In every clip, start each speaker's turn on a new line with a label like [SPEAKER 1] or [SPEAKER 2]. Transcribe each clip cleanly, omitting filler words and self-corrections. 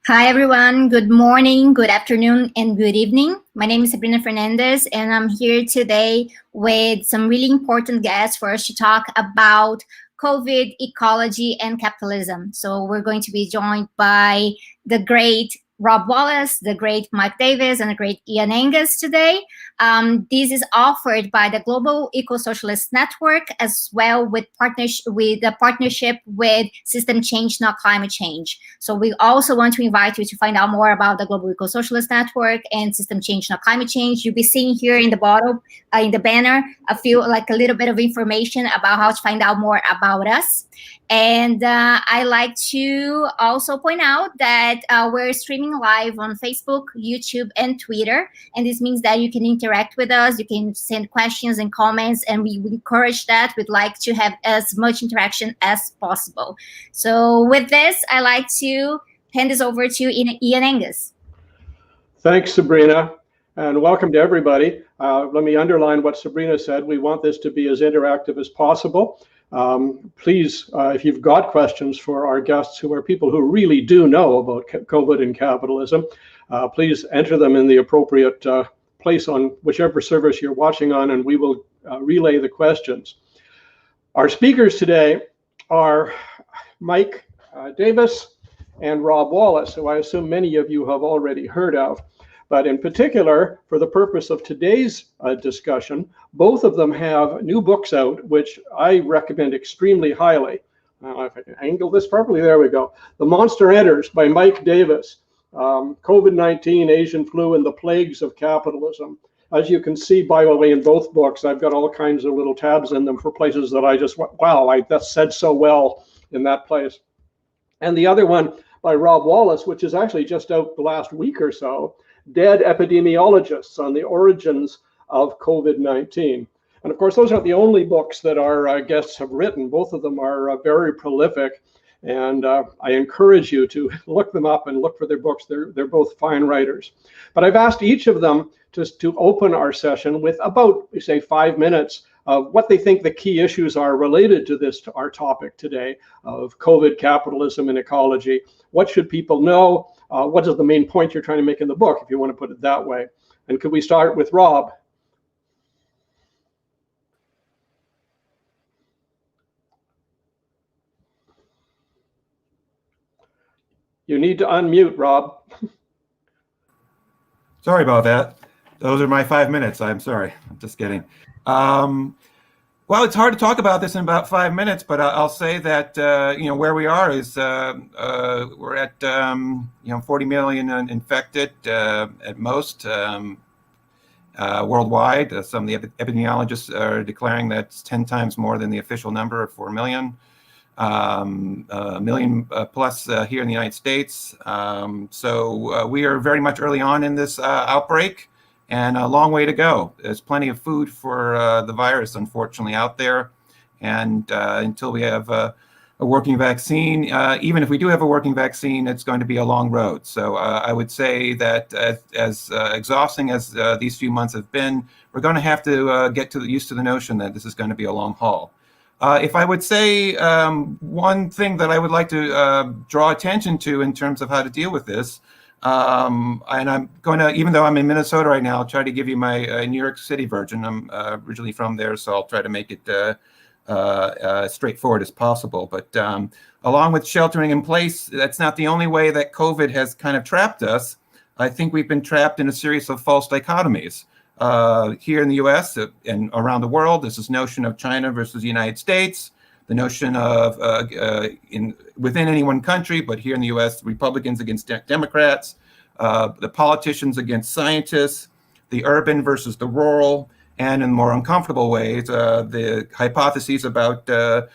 [SPEAKER 1] Hi, everyone. Good morning, good afternoon, and good evening. My name is Sabrina Fernandez, and I'm here today with some really important guests for us to talk about COVID, ecology, and capitalism. So we're going to be joined by the great Rob Wallace, the great Mike Davis, and the great Ian Angus today. This is offered by the Global Eco-Socialist Network, as well with a partnership with System Change, Not Climate Change. So we also want to invite you to find out more about the Global Eco-Socialist Network and System Change, Not Climate Change. You'll be seeing here in the bottom, in the banner, a little bit of information about how to find out more about us. And I like to also point out that we're streaming live on Facebook, YouTube, and Twitter. And this means that you can interact with us. You can send questions and comments, and we encourage that. We'd like to have as much interaction as possible. So with this, I like to hand this over to Ian Angus.
[SPEAKER 2] Thanks, Sabrina, and welcome to everybody. Let me underline what Sabrina said. We want this to be as interactive as possible. Please, if you've got questions for our guests who are people who really do know about COVID and capitalism, please enter them in the appropriate place on whichever service you're watching on, and we will relay the questions. Our speakers today are Mike Davis and Rob Wallace, who I assume many of you have already heard of. But in particular, for the purpose of today's discussion, both of them have new books out, which I recommend extremely highly. If I can angle this properly, there we go. The Monster Enters by Mike Davis, COVID-19, Asian flu, and the Plagues of Capitalism. As you can see, by the way, in both books, I've got all kinds of little tabs in them for places that I just, wow, that said so well in that place. And the other one by Rob Wallace, which is actually just out the last week or so, Dead Epidemiologists on the Origins of COVID-19. And of course, those aren't the only books that our guests have written. Both of them are very prolific, and I encourage you to look them up and look for their books. They're both fine writers. But I've asked each of them to open our session with about, say, 5 minutes of what they think the key issues are related to our topic today of COVID, capitalism, and ecology. What should people know? What is the main point you're trying to make in the book, if you want to put it that way? And could we start with Rob? You need to unmute, Rob.
[SPEAKER 3] Sorry about that. Those are my 5 minutes. I'm sorry. I'm just kidding. Well, it's hard to talk about this in about 5 minutes, but I'll say that where we are is we're at 40 million infected at most worldwide. Some of the epidemiologists are declaring that's 10 times more than the official number of 4 million. A million plus here in the United States. So we are very much early on in this outbreak. And a long way to go. There's plenty of food for the virus, unfortunately, out there. And until we have a working vaccine, even if we do have a working vaccine, it's going to be a long road. So I would say that as exhausting as these few months have been, we're going to have to get used to the notion that this is going to be a long haul. If I would say one thing that I would like to draw attention to in terms of how to deal with this, and I'm going to, even though I'm in Minnesota right now, I'll try to give you my New York City version. I'm originally from there, so I'll try to make it straightforward as possible. But along with sheltering in place, that's not the only way that COVID has kind of trapped us. I think we've been trapped in a series of false dichotomies. Here in the US and around the world, there's this notion of China versus the United States, the notion of within any one country, but here in the US, Republicans against Democrats, the politicians against scientists, the urban versus the rural, and in more uncomfortable ways, the hypotheses about the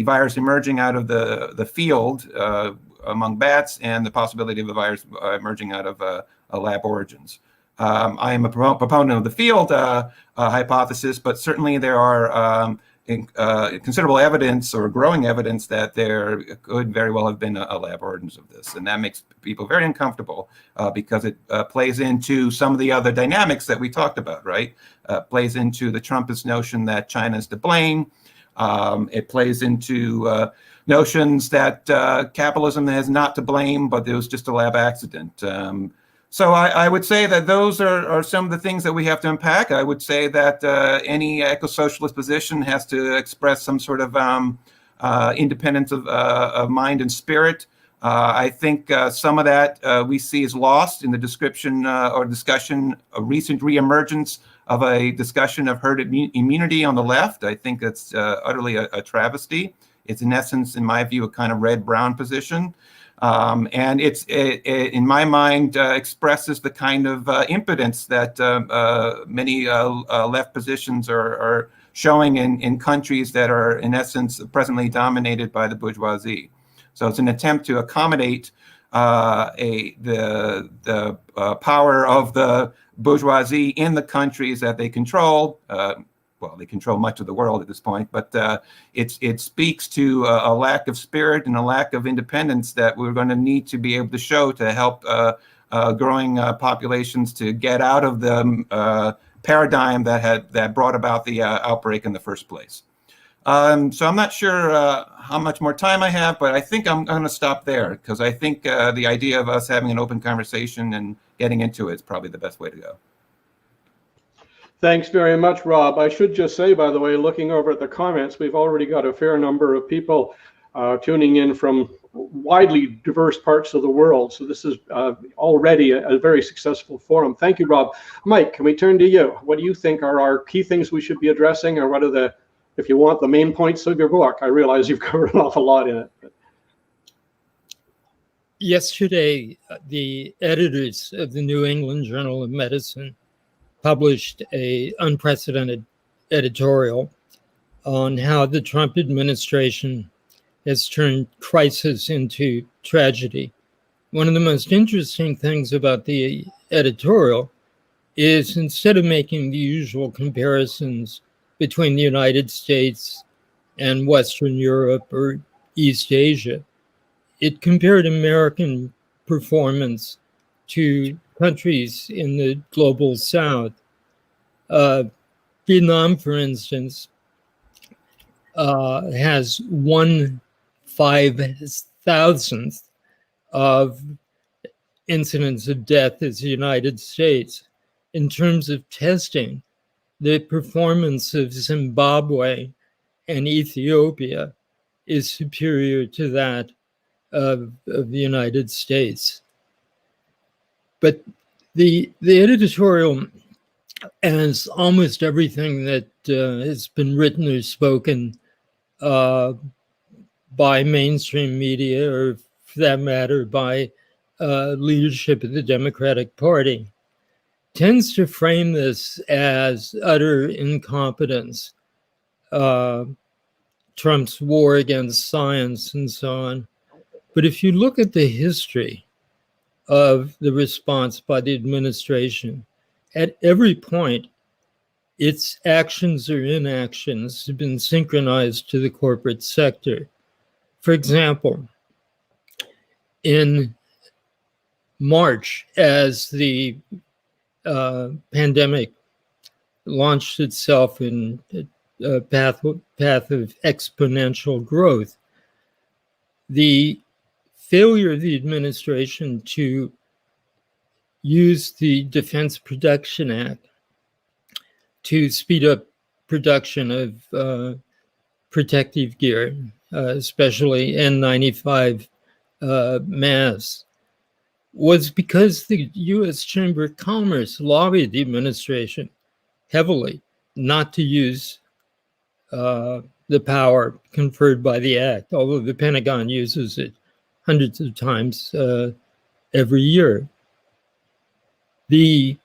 [SPEAKER 3] virus emerging out of the field among bats and the possibility of the virus emerging out of lab origins. I am a proponent of the field hypothesis, but certainly there are considerable evidence or growing evidence that there could very well have been a lab origins of this. And that makes people very uncomfortable because it plays into some of the other dynamics that we talked about, right? Plays into the Trumpist notion that China is to blame. It plays into notions that capitalism is not to blame, but it was just a lab accident. So I would say that those are some of the things that we have to unpack. I would say that any eco-socialist position has to express some sort of independence of mind and spirit. I think some of that we see is lost in the description or discussion, a recent reemergence of a discussion of herd immunity on the left. I think that's utterly a travesty. It's in essence, in my view, a kind of red-brown position. And it in my mind, expresses the kind of impotence that many left positions are showing in countries that are, in essence, presently dominated by the bourgeoisie. So it's an attempt to accommodate the power of the bourgeoisie in the countries that they control. Well, they control much of the world at this point, but it speaks to a lack of spirit and a lack of independence that we're going to need to be able to show to help growing populations to get out of the paradigm that brought about the outbreak in the first place. So I'm not sure how much more time I have, but I think I'm going to stop there because I think the idea of us having an open conversation and getting into it is probably the best way to go.
[SPEAKER 2] Thanks very much, Rob. I should just say, by the way, looking over at the comments, we've already got a fair number of people tuning in from widely diverse parts of the world. So this is already a very successful forum. Thank you, Rob. Mike, can we turn to you? What do you think are our key things we should be addressing, or what are the, if you want, the main points of your book? I realize you've covered an awful lot in it.
[SPEAKER 4] Yesterday, the editors of the New England Journal of Medicine published an unprecedented editorial on how the Trump administration has turned crisis into tragedy. One of the most interesting things about the editorial is instead of making the usual comparisons between the United States and Western Europe or East Asia, it compared American performance to countries in the global South. Vietnam, for instance, has 1/5,000th of incidents of death as the United States. In terms of testing, the performance of Zimbabwe and Ethiopia is superior to that of the United States. But the editorial, as almost everything that has been written or spoken by mainstream media, or for that matter, by leadership of the Democratic Party, tends to frame this as utter incompetence, Trump's war against science and so on. But if you look at the history of the response by the administration, at every point, its actions or inactions have been synchronized to the corporate sector. For example, in March, as the pandemic launched itself in a path of exponential growth, the failure of the administration to use the Defense Production Act to speed up production of protective gear, especially N95 masks, was because the U.S. Chamber of Commerce lobbied the administration heavily not to use the power conferred by the act, although the Pentagon uses it hundreds of times every year. The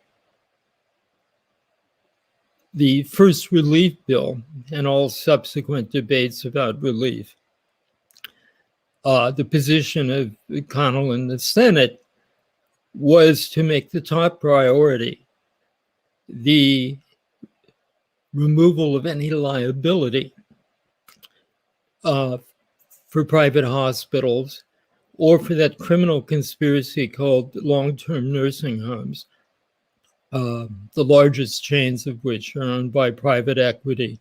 [SPEAKER 4] first relief bill and all subsequent debates about relief, the position of McConnell in the Senate was to make the top priority the removal of any liability for private hospitals or for that criminal conspiracy called long-term nursing homes, the largest chains of which are owned by private equity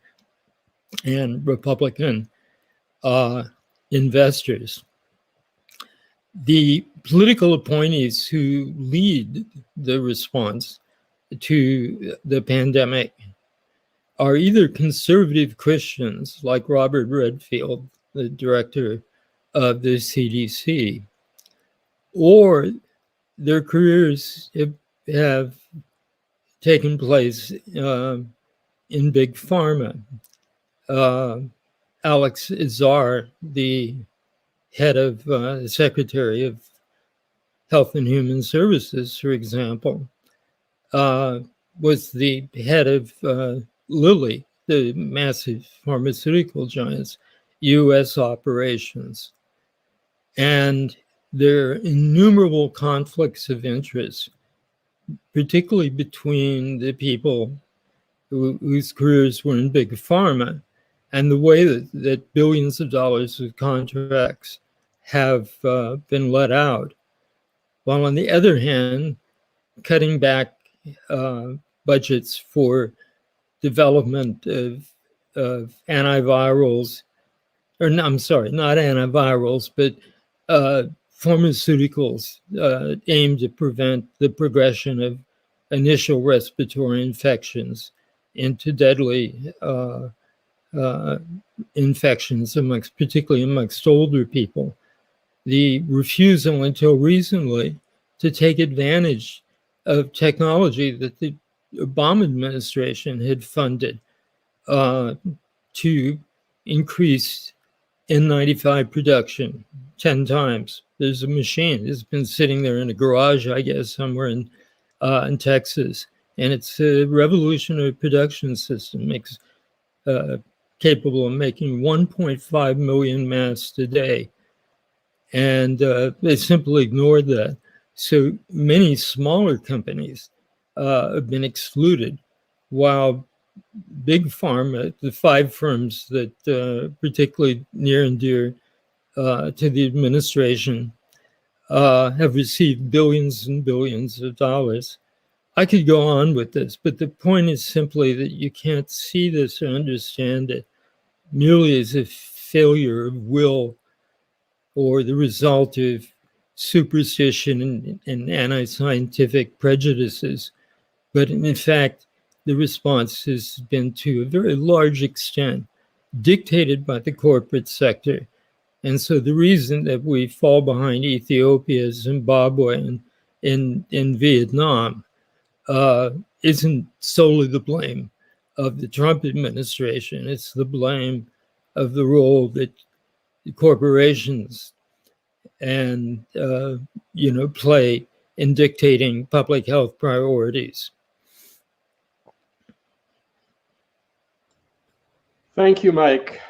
[SPEAKER 4] and Republican investors. The political appointees who lead the response to the pandemic are either conservative Christians like Robert Redfield, the director of the CDC, or their careers have taken place in big pharma. Alex Azar, the head of Secretary of Health and Human Services, for example, was the head of Lilly, the massive pharmaceutical giant's U.S. operations. And there are innumerable conflicts of interest, particularly between the people whose careers were in big pharma and the way that billions of dollars of contracts have been let out. While on the other hand, cutting back budgets for development of antivirals, or no, I'm sorry, not antivirals, but pharmaceuticals aimed to prevent the progression of initial respiratory infections into deadly infections, particularly amongst older people. The refusal until recently to take advantage of technology that the Obama administration had funded to increase N95 production 10 times. There's a machine that's been sitting there in a garage, I guess, somewhere in Texas, and it's a revolutionary production system, capable of making 1.5 million masks a day. And they simply ignored that. So many smaller companies have been excluded, while big pharma, the five firms that particularly near and dear to the administration, have received billions and billions of dollars. I could go on with this, but the point is simply that you can't see this or understand it merely as a failure of will or the result of superstition and anti-scientific prejudices. But in fact, the response has been to a very large extent dictated by the corporate sector. And so the reason that we fall behind Ethiopia, Zimbabwe, and Vietnam isn't solely the blame of the Trump administration. It's the blame of the role that corporations and play in dictating public health priorities.
[SPEAKER 2] Thank you, Mike.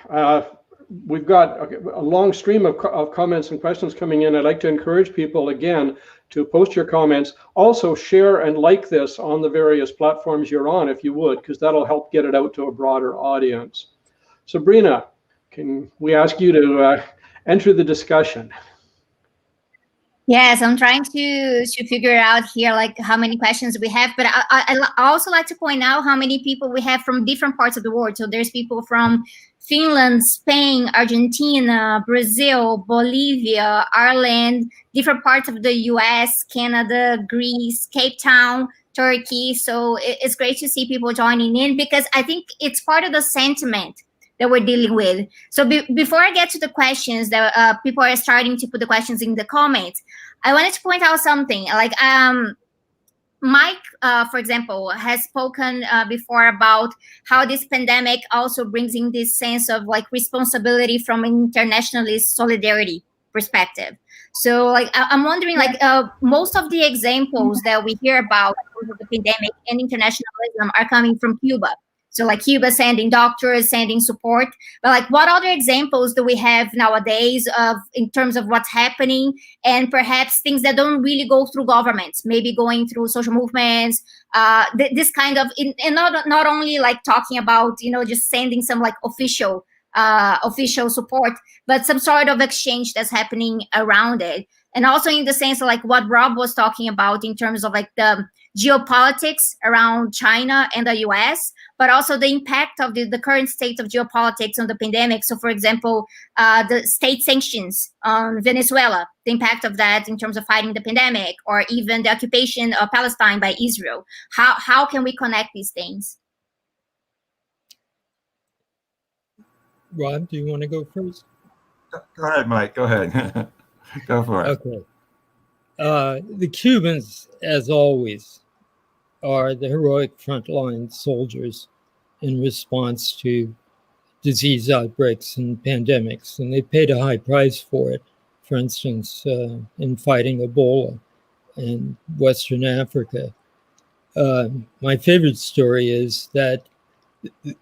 [SPEAKER 2] We've got a long stream of comments and questions coming in. I'd like to encourage people again to post your comments. Also share and like this on the various platforms you're on, if you would, because that'll help get it out to a broader audience. Sabrina, can we ask you to enter the discussion?
[SPEAKER 1] Yes, I'm trying to figure out here like how many questions we have, but I also like to point out how many people we have from different parts of the world. So there's people from Finland, Spain, Argentina, Brazil, Bolivia, Ireland, different parts of the US, Canada, Greece, Cape Town, Turkey. So it's great to see people joining in, because I think it's part of the sentiment that we're dealing with. So before I get to the questions that people are starting to put the questions in the comments, I wanted to point out something. Like Mike, for example, has spoken before about how this pandemic also brings in this sense of like responsibility from an internationalist solidarity perspective. So like I'm wondering, like most of the examples that we hear about of the pandemic and internationalism are coming from Cuba. So like Cuba sending doctors, sending support, but like what other examples do we have nowadays of in terms of what's happening, and perhaps things that don't really go through governments, maybe going through social movements, this kind of, and not only like talking about, just sending some like official support, but some sort of exchange that's happening around it. And also in the sense of like what Rob was talking about in terms of like the geopolitics around China and the US, but also the impact of the current state of geopolitics on the pandemic. So, for example, the state sanctions on Venezuela, the impact of that in terms of fighting the pandemic, or even the occupation of Palestine by Israel. How can we connect these things?
[SPEAKER 4] Rob, do you want to go first?
[SPEAKER 3] Go ahead, Mike. Go ahead. Go for it.
[SPEAKER 4] Okay. The Cubans, as always, are the heroic frontline soldiers in response to disease outbreaks and pandemics, and they paid a high price for it. For instance, in fighting Ebola in Western Africa. My favorite story is that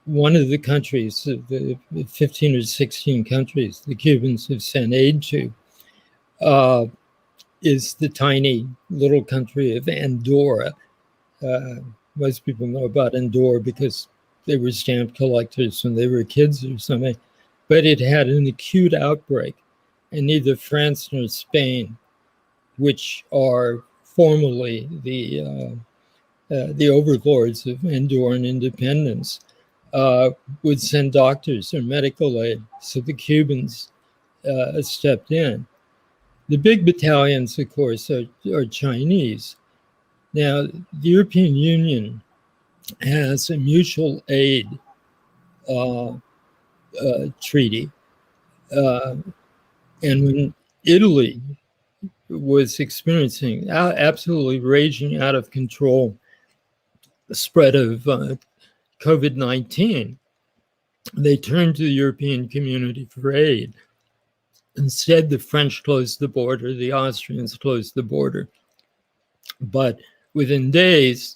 [SPEAKER 4] one of the countries, the 15 or 16 countries the Cubans have sent aid to, is the tiny little country of Andorra. Most people know about Andorra because they were stamp collectors when they were kids or something, but it had an acute outbreak, and neither France nor Spain, which are formally the overlords of Andorran independence, would send doctors or medical aid. So the Cubans stepped in. The big battalions, of course, are Chinese. Now, the European Union has a mutual aid treaty. And when Italy was experiencing absolutely raging out of control the spread of COVID-19, they turned to the European community for aid. Instead, the French closed the border, the Austrians closed the border. But within days,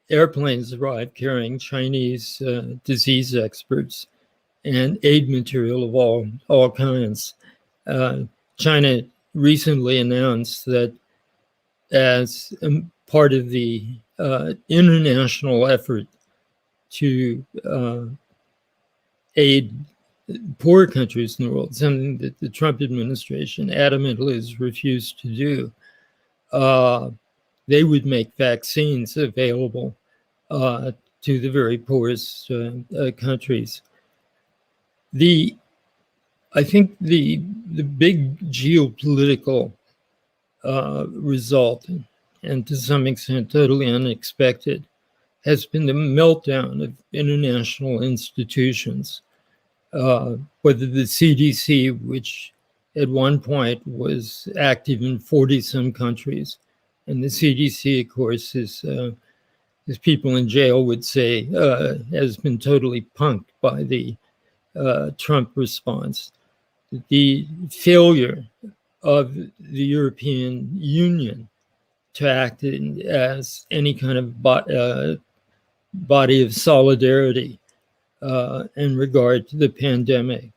[SPEAKER 4] airplanes arrived carrying Chinese disease experts and aid material of all kinds. China recently announced that as part of the international effort to aid poor countries in the world, something that the Trump administration adamantly has refused to do, they would make vaccines available to the very poorest countries. I think the big geopolitical result, and to some extent totally unexpected, has been the meltdown of international institutions. Whether the CDC, which at one point was active in 40-some countries, and the CDC, of course, as people in jail would say, has been totally punked by the Trump response. The failure of the European Union to act as any kind of body of solidarity in regard to the pandemic,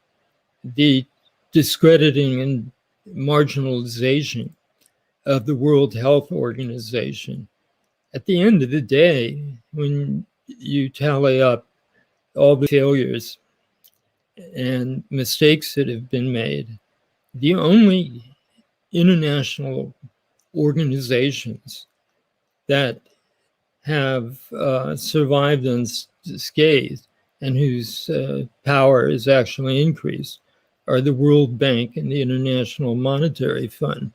[SPEAKER 4] the discrediting and marginalization of the World Health Organization. At the end of the day, when you tally up all the failures and mistakes that have been made, the only international organizations that have survived unscathed and whose power is actually increased are the World Bank and the International Monetary Fund.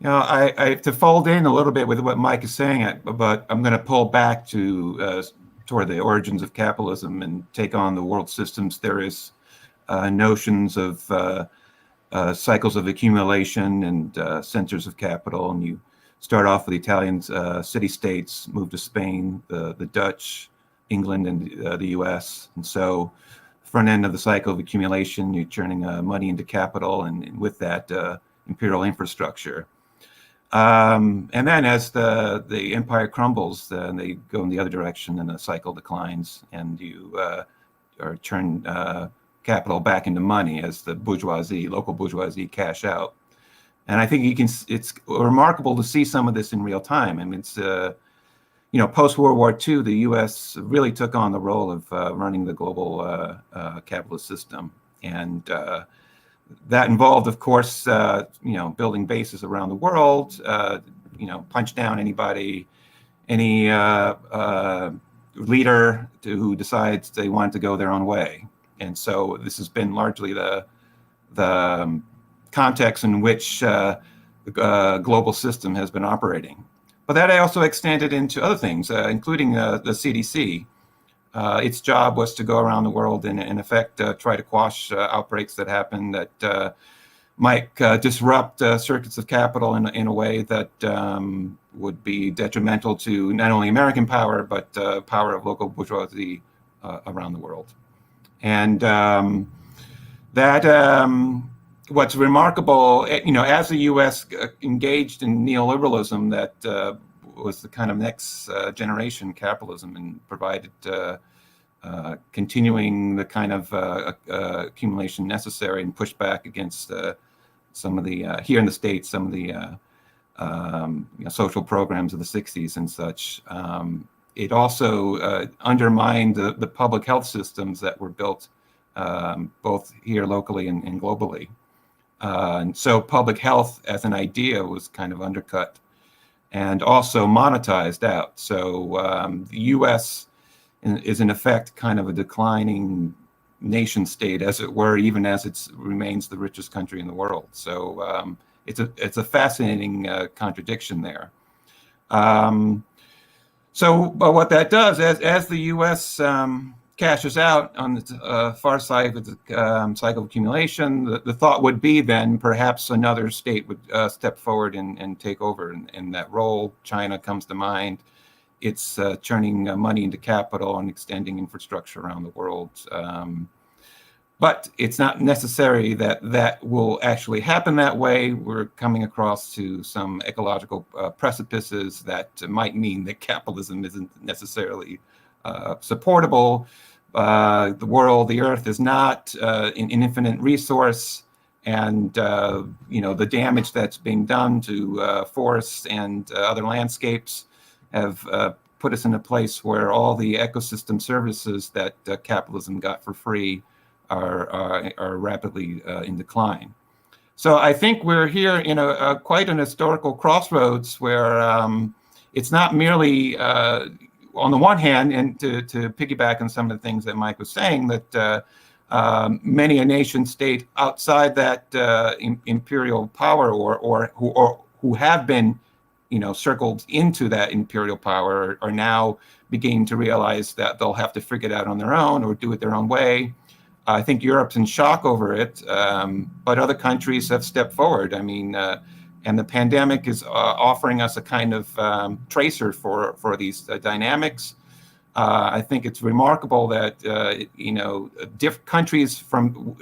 [SPEAKER 3] You know, I to fold in a little bit with what Mike is saying, but I'm going to pull back to toward the origins of capitalism and take on the world system's theorists' notions of cycles of accumulation and centers of capital. And you start off with the Italian city-states, move to Spain, the Dutch, England, and the US. And so front end of the cycle of accumulation, you're turning money into capital, and with that, imperial infrastructure. And then as the empire crumbles, and they go in the other direction, and the cycle declines, and you turn capital back into money as the bourgeoisie, local bourgeoisie, cash out. And I think it's remarkable to see some of this in real time. I mean, it's post World War II, the U.S. really took on the role of running the global capitalist system, and that involved, of course, building bases around the world, punch down any leader who decides they want to go their own way. And so this has been largely the context in which the global system has been operating. But that also extended into other things, including the CDC. Its job was to go around the world and, in effect, try to quash outbreaks that happen that might disrupt circuits of capital in a way that would be detrimental to not only American power, but power of local bourgeoisie around the world. And what's remarkable, as the U.S. engaged in neoliberalism, that was the kind of next generation capitalism and provided continuing the kind of accumulation necessary and push back against some of the, here in the States, some of the social programs of the 60s and such. It also undermined the public health systems that were built both here locally and globally. And so public health as an idea was kind of undercut and also monetized out. So the U.S. is in effect kind of a declining nation state, as it were, even as it remains the richest country in the world. So it's a fascinating contradiction there. So what that does, as the U.S. cashes out on the far side of the cycle of accumulation, the thought would be then perhaps another state would step forward and take over in that role. China comes to mind. It's churning money into capital and extending infrastructure around the world. But it's not necessary that will actually happen that way. We're coming across to some ecological precipices that might mean that capitalism isn't necessarily supportable. The earth is not an infinite resource, and the damage that's being done to forests and other landscapes have put us in a place where all the ecosystem services that capitalism got for free are rapidly in decline. So I think we're here in quite an historical crossroads where it's not merely, on the one hand, and to piggyback on some of the things that Mike was saying, that many a nation state outside that imperial power or who have been circled into that imperial power are now beginning to realize that they'll have to figure it out on their own or do it their own way. I think Europe's in shock over it, but other countries have stepped forward. I mean, and the pandemic is offering us a kind of tracer for these dynamics. I think it's remarkable that countries from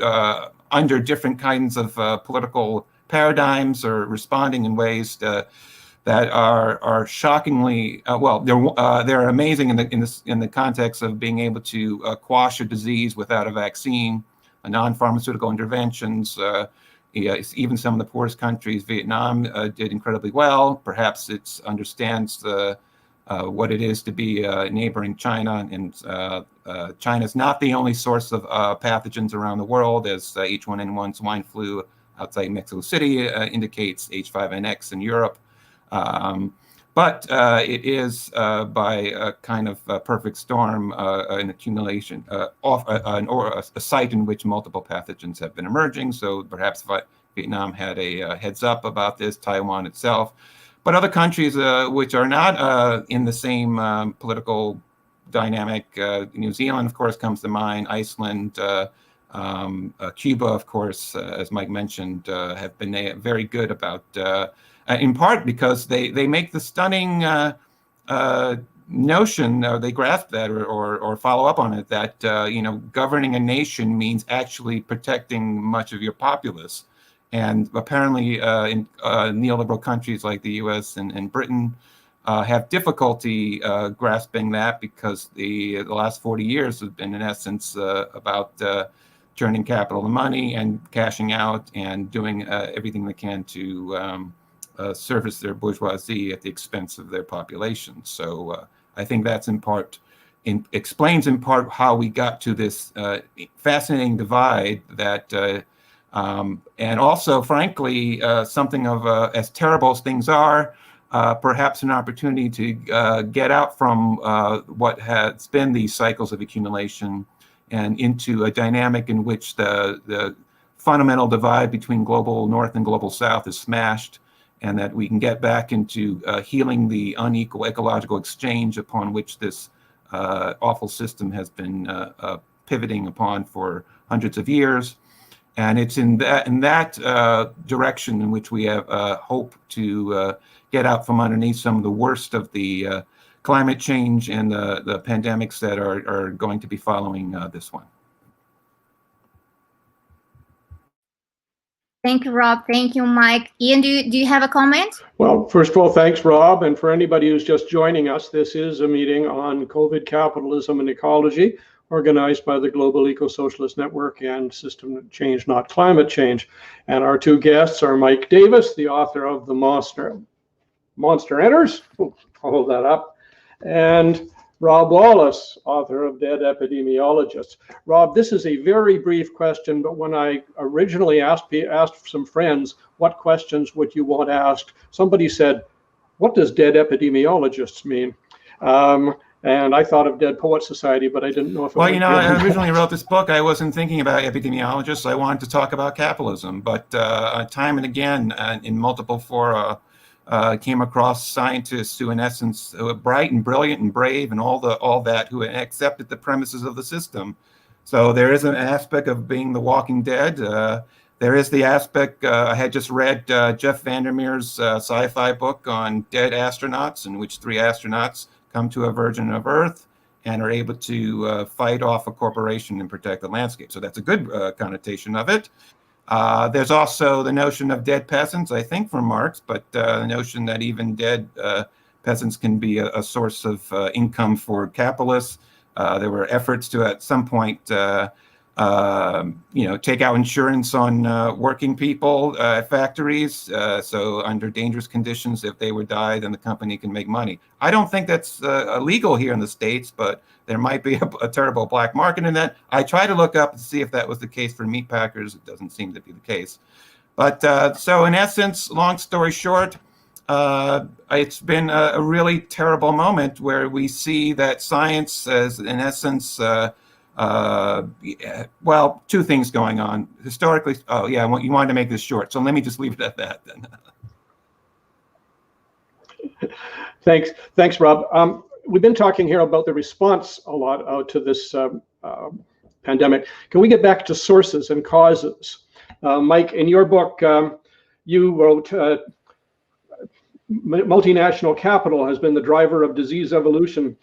[SPEAKER 3] under different kinds of political paradigms are responding in ways that are shockingly they're amazing in the context of being able to quash a disease without a vaccine, non-pharmaceutical interventions. Even some of the poorest countries, Vietnam, did incredibly well. Perhaps it understands what it is to be neighboring China, and China's not the only source of pathogens around the world, as H1N1 swine flu outside Mexico City indicates, H5N6 in Europe. But it is by a kind of perfect storm an accumulation or a site in which multiple pathogens have been emerging. So perhaps Vietnam had a heads up about this, Taiwan itself, but other countries which are not in the same political dynamic. New Zealand, of course, comes to mind. Iceland, Cuba, of course, as Mike mentioned, have been very good about. In part because they make the stunning notion, or they grasp that, or follow up on it, that governing a nation means actually protecting much of your populace. And apparently, in neoliberal countries like the U.S. and Britain have difficulty grasping that, because the last 40 years have been, in essence, about turning capital to money and cashing out and doing everything they can to service their bourgeoisie at the expense of their population. So I think that's explains in part how we got to this fascinating divide that And also, frankly, something of as terrible as things are, perhaps an opportunity to get out from what has been these cycles of accumulation and into a dynamic in which the fundamental divide between global north and global south is smashed, and that we can get back into healing the unequal ecological exchange upon which this awful system has been pivoting upon for hundreds of years. And it's in that direction in which we have hope to get out from underneath some of the worst of the climate change and the pandemics that are going to be following this one.
[SPEAKER 1] Thank you, Rob. Thank you, Mike. Ian, do you have a comment?
[SPEAKER 2] Well, first of all, thanks, Rob. And for anybody who's just joining us, this is a meeting on COVID, capitalism, and ecology, organized by the Global Eco-Socialist Network and System Change, Not Climate Change. And our two guests are Mike Davis, the author of The Monster Enters, I'll hold that up, and Rob Wallace, author of Dead Epidemiologists. Rob, this is a very brief question, but when I originally asked some friends, what questions would you want asked? Somebody said, what does dead epidemiologists mean? And I thought of Dead Poets Society, but I didn't know if it
[SPEAKER 3] Well, I originally wrote this book. I wasn't thinking about epidemiologists. I wanted to talk about capitalism, but time and again, in multiple fora, came across scientists who, in essence, were bright and brilliant and brave and all that, who accepted the premises of the system. So there is an aspect of being the walking dead. There is the aspect, I had just read Jeff Vandermeer's sci-fi book on dead astronauts, in which 3 astronauts come to a version of Earth and are able to fight off a corporation and protect the landscape. So that's a good connotation of it. There's also the notion of dead peasants, I think, from Marx, but the notion that even dead peasants can be a source of income for capitalists. There were efforts to, at some point, take out insurance on working people at factories. So under dangerous conditions, if they would die, then the company can make money. I don't think that's illegal here in the States, but there might be a terrible black market in that. I tried to look up to see if that was the case for meat packers. It doesn't seem to be the case. But so in essence, long story short, it's been a really terrible moment where we see that science as, in essence, well, 2 things going on. Historically, you wanted to make this short, so let me just leave it at that then.
[SPEAKER 2] Thanks, Rob. We've been talking here about the response a lot to this pandemic. Can we get back to sources and causes? Mike, in your book, you wrote, multinational capital has been the driver of disease evolution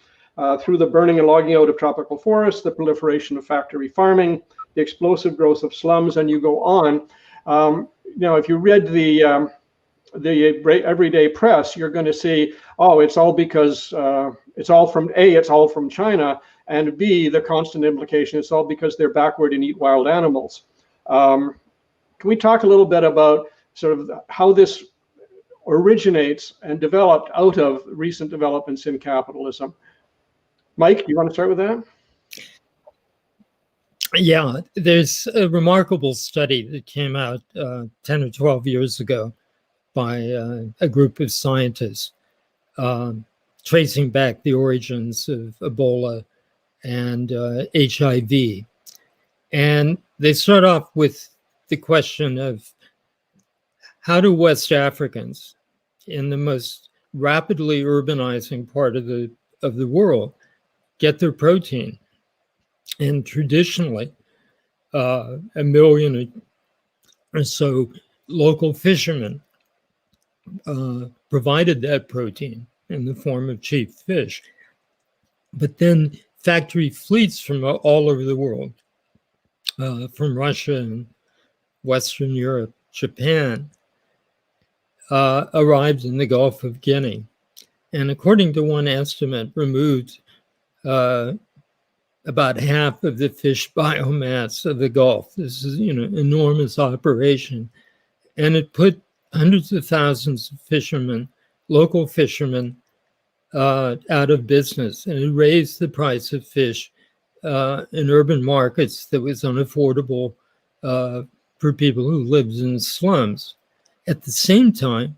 [SPEAKER 2] through the burning and logging out of tropical forests, the proliferation of factory farming, the explosive growth of slums, and you go on. If you read the everyday press, you're going to see, it's all because it's all from China, and B, the constant implication, it's all because they're backward and eat wild animals. Can we talk a little bit about sort of how this originates and developed out of recent developments in capitalism? Mike, you want to start with that?
[SPEAKER 4] Yeah, there's a remarkable study that came out 10 or 12 years ago by a group of scientists tracing back the origins of Ebola and HIV. And they start off with the question of how do West Africans in the most rapidly urbanizing part of the world get their protein? And traditionally, 1 million or so local fishermen provided that protein in the form of cheap fish. But then factory fleets from all over the world, from Russia and Western Europe, Japan, arrived in the Gulf of Guinea. And according to one estimate, removed about half of the fish biomass of the Gulf. This is, enormous operation. And it put hundreds of thousands of fishermen, local fishermen, out of business. And it raised the price of fish in urban markets that was unaffordable for people who lived in slums. At the same time,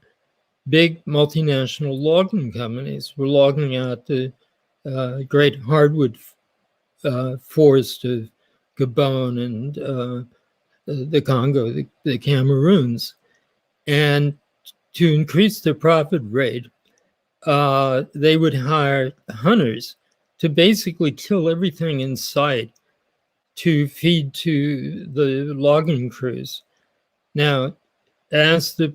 [SPEAKER 4] big multinational logging companies were logging out the great hardwood forest of Gabon and the Congo, the Cameroons. And to increase their profit rate, they would hire hunters to basically kill everything in sight to feed to the logging crews. Now, as the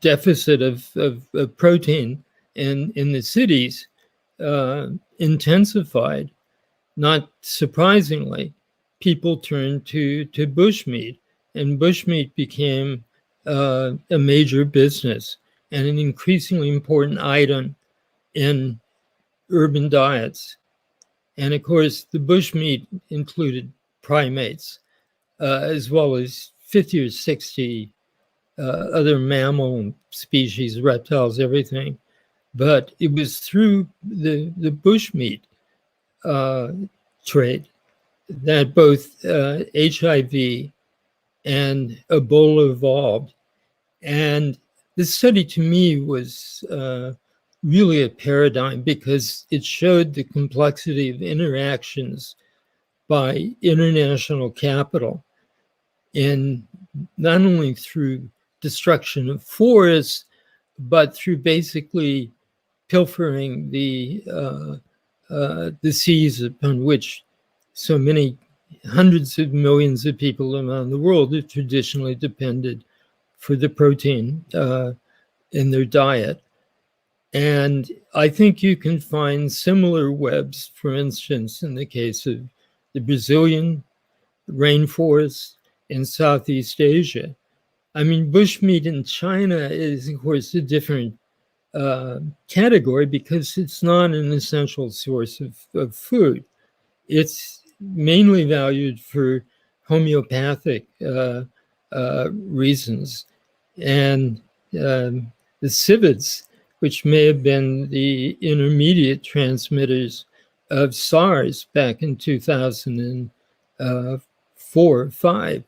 [SPEAKER 4] deficit of protein in the cities intensified, not surprisingly, people turned to bushmeat, and bushmeat became a major business and an increasingly important item in urban diets. And of course, the bushmeat included primates, as well as 50 or 60 other mammal species, reptiles, everything. But it was through the bushmeat trade that both HIV and Ebola evolved. And this study to me was really a paradigm because it showed the complexity of interactions by international capital, in not only through destruction of forests, but through basically pilfering the seas upon which so many hundreds of millions of people around the world have traditionally depended for the protein in their diet. And I think you can find similar webs, for instance, in the case of the Brazilian rainforest in Southeast Asia. I mean, bushmeat in China is, of course, a different category because it's not an essential source of food. It's mainly valued for homeopathic reasons. And the civettes, which may have been the intermediate transmitters of SARS back in 2004 or 5,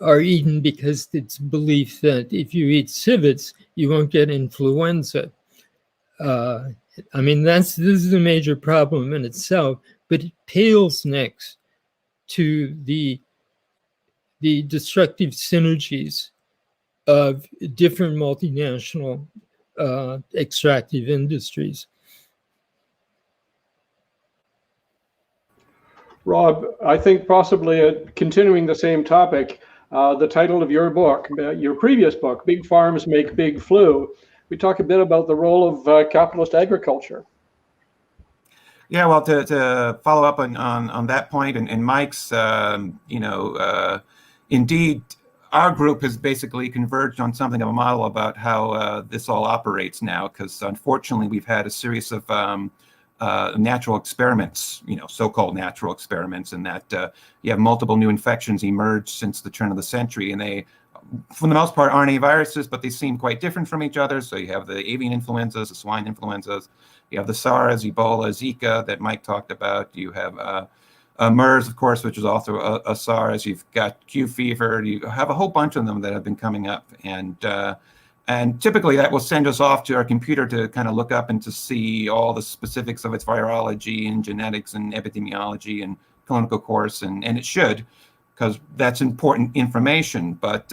[SPEAKER 4] are eaten because it's belief that if you eat civets, you won't get influenza. I mean, this is a major problem in itself, but it pales next to the destructive synergies of different multinational extractive industries.
[SPEAKER 2] Rob, I think possibly continuing the same topic, the title of your book, your previous book, Big Farms Make Big Flu, we talk a bit about the role of capitalist agriculture.
[SPEAKER 3] Yeah, well, to follow up on that point and Mike's, indeed, our group has basically converged on something of a model about how this all operates now, because unfortunately we've had a series of natural experiments, so-called natural experiments, in that you have multiple new infections emerge since the turn of the century, and they, for the most part, aren't any viruses, but they seem quite different from each other. So you have the avian influenzas, the swine influenzas, you have the SARS, Ebola, Zika that Mike talked about. You have MERS, of course, which is also a SARS. You've got Q fever. You have a whole bunch of them that have been coming up, and typically that will send us off to our computer to kind of look up and to see all the specifics of its virology and genetics and epidemiology and clinical course, and it should, because that's important information. But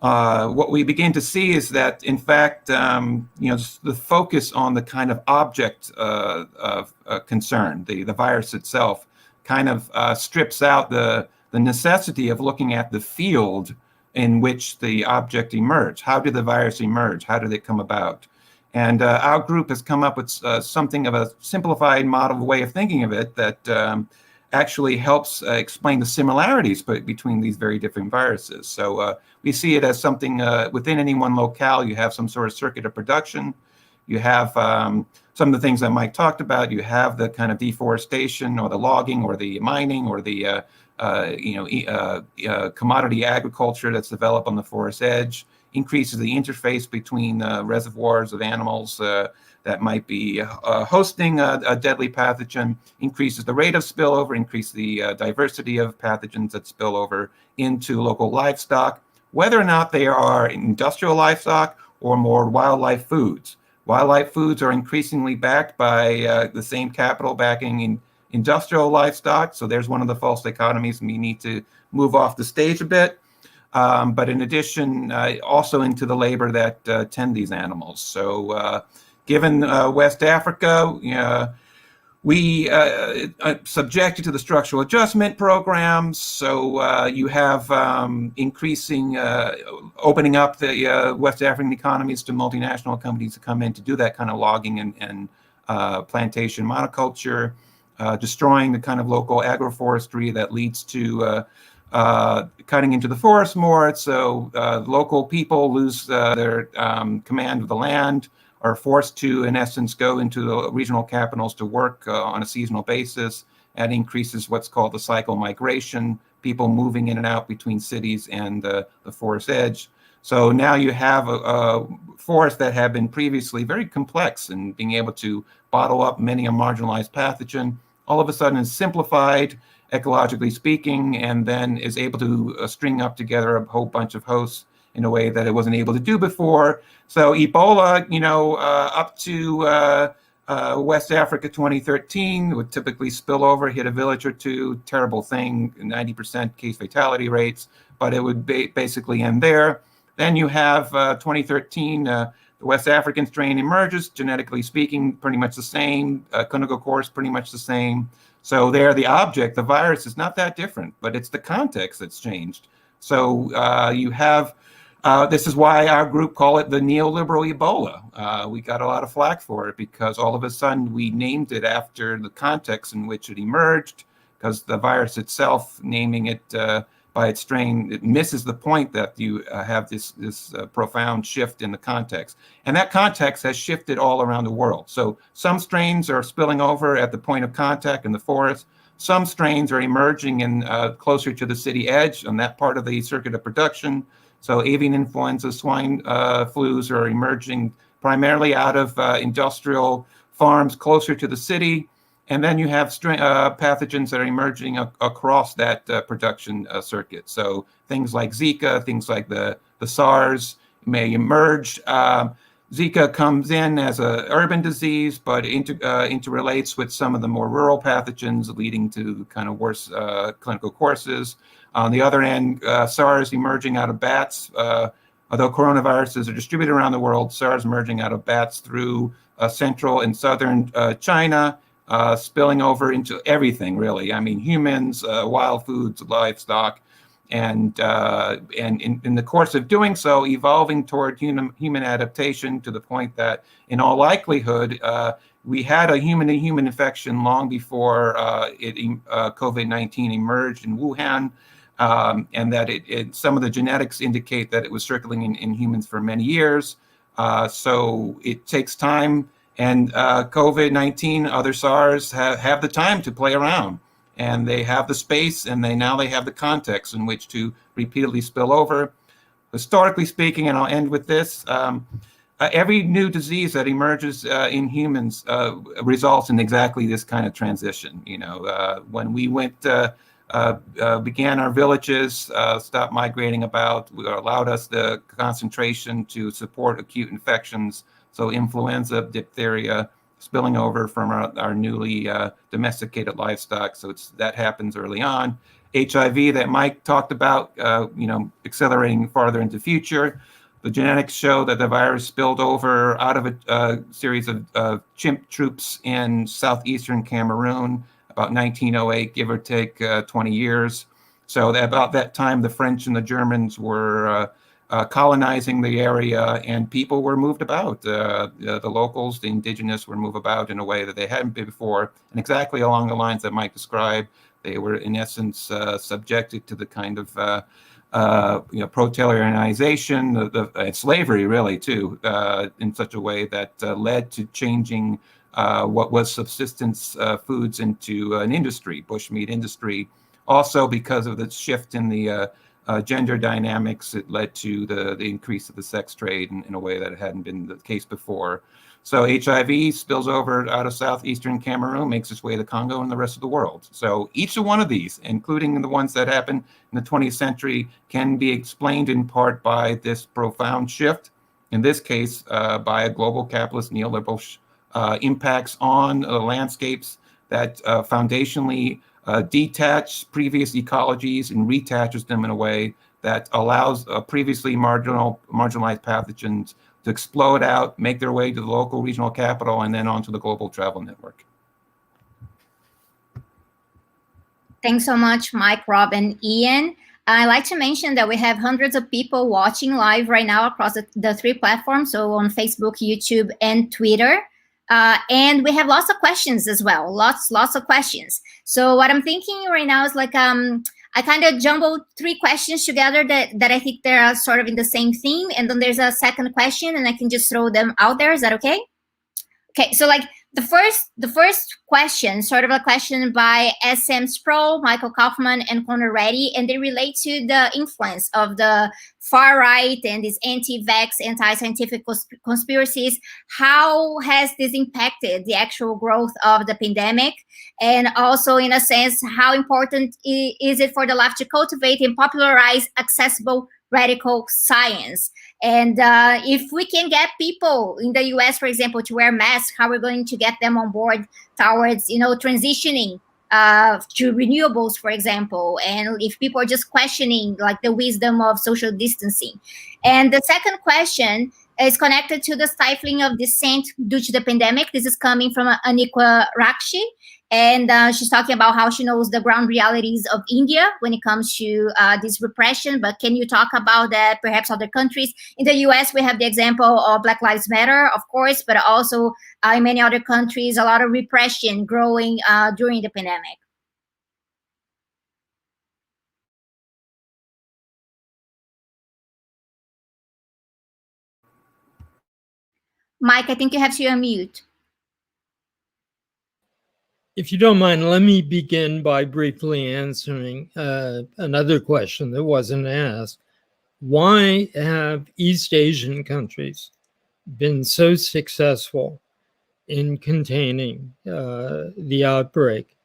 [SPEAKER 3] what we begin to see is that, in fact, the focus on the kind of object of concern, the virus itself, kind of strips out the necessity of looking at the field in which the object emerged. How did the virus emerge? How did it come about? And our group has come up with something of a simplified model way of thinking of it that actually helps explain the similarities between these very different viruses. So we see it as something within any one locale. You have some sort of circuit of production. You have some of the things that Mike talked about. You have the kind of deforestation or the logging or the mining or the commodity agriculture that's developed on the forest edge, increases the interface between reservoirs of animals, that might be hosting a deadly pathogen, increases the rate of spillover, increases the diversity of pathogens that spill over into local livestock, whether or not they are industrial livestock or more wildlife foods. Wildlife foods are increasingly backed by the same capital backing in industrial livestock. So there's one of the false dichotomies, and we need to move off the stage a bit. But in addition, also into the labor that tend these animals. So given West Africa, we subjected to the structural adjustment programs. So you have increasing, opening up the West African economies to multinational companies to come in to do that kind of logging and plantation monoculture, destroying the kind of local agroforestry that leads to cutting into the forest more. So local people lose their command of the land, are forced to, in essence, go into the regional capitals to work on a seasonal basis. That increases what's called the cycle migration, people moving in and out between cities and the forest edge. So now you have a forest that had been previously very complex and being able to bottle up many a marginalized pathogen, all of a sudden is simplified, ecologically speaking, and then is able to string up together a whole bunch of hosts in a way that it wasn't able to do before. So Ebola, up to West Africa 2013 would typically spill over, hit a village or two, terrible thing, 90% case fatality rates, but it would basically end there. Then you have 2013, the West African strain emerges, genetically speaking, pretty much the same, clinical course pretty much the same. So there, the object, the virus, is not that different, but it's the context that's changed. So you have, this is why our group call it the neoliberal Ebola. We got a lot of flack for it because all of a sudden we named it after the context in which it emerged, because the virus itself, naming it by its strain, it misses the point that you have this profound shift in the context. And that context has shifted all around the world. So some strains are spilling over at the point of contact in the forest. Some strains are emerging in closer to the city edge on that part of the circuit of production. So avian influenza, swine flus are emerging primarily out of industrial farms closer to the city. And then you have pathogens that are emerging across that production circuit. So things like Zika, things like the SARS may emerge. Zika comes in as an urban disease, but interrelates with some of the more rural pathogens, leading to kind of worse clinical courses. On the other end, SARS emerging out of bats. Although coronaviruses are distributed around the world, SARS emerging out of bats through central and southern China, spilling over into everything, really. I mean, humans, wild foods, livestock, and in the course of doing so, evolving toward human adaptation to the point that, in all likelihood, we had a human-to-human infection long before COVID-19 emerged in Wuhan, and that some of the genetics indicate that it was circulating in humans for many years. So it takes time. And COVID-19, other SARS have the time to play around, and they have the space, and now they have the context in which to repeatedly spill over. Historically speaking, and I'll end with this, every new disease that emerges in humans results in exactly this kind of transition. When we began our villages, stopped migrating about, allowed us the concentration to support acute infections. So influenza, diphtheria, spilling over from our newly domesticated livestock. So that happens early on. HIV that Mike talked about, accelerating farther into the future. The genetics show that the virus spilled over out of a series of chimp troops in southeastern Cameroon, about 1908, give or take 20 years. So about that time, the French and the Germans were colonizing the area, and people were moved about. The locals, the indigenous, were moved about in a way that they hadn't been before, and exactly along the lines that Mike described. They were, in essence, subjected to the kind of proletarianization, and slavery, really, too, in such a way that led to changing what was subsistence foods into an industry, bushmeat industry. Also, because of the shift in the gender dynamics, it led to the increase of the sex trade in a way that hadn't been the case before. So HIV spills over out of southeastern Cameroon, makes its way to Congo and the rest of the world. So each one of these, including the ones that happened in the 20th century, can be explained in part by this profound shift, in this case, by a global capitalist neoliberal impacts on landscapes that foundationally detach previous ecologies and reattaches them in a way that allows previously marginalized pathogens to explode out, make their way to the local regional capital, and then onto the global travel network.
[SPEAKER 1] Thanks so much, Mike, Rob, and Ian. I'd like to mention that we have hundreds of people watching live right now across the three platforms, so on Facebook, YouTube, and Twitter. And we have lots of questions as well, lots of questions. So what I'm thinking right now is like, I kind of jumbled three questions together that I think they're sort of in the same theme. And then there's a second question and I can just throw them out there. Is that okay? Okay, so like the first question, sort of a question by S.M. Sproul, Michael Kaufman, and Conor Reddy, and they relate to the influence of the far right and these anti-vax, anti-scientific conspiracies. How has this impacted the actual growth of the pandemic? And also, in a sense, how important is it for the left to cultivate and popularize accessible radical science? And if we can get people in the US, for example, to wear masks, how we're going to get them on board towards, transitioning to renewables, for example, and if people are just questioning like the wisdom of social distancing. And the second question is connected to the stifling of dissent due to the pandemic. This is coming from Anikwa Rakshi. And she's talking about how she knows the ground realities of India when it comes to this repression. But can you talk about that, perhaps other countries? In the US, we have the example of Black Lives Matter, of course, but also in many other countries, a lot of repression growing during the pandemic. Mike, I think you have to unmute.
[SPEAKER 4] If you don't mind, let me begin by briefly answering another question that wasn't asked. Why have East Asian countries been so successful in containing the outbreak?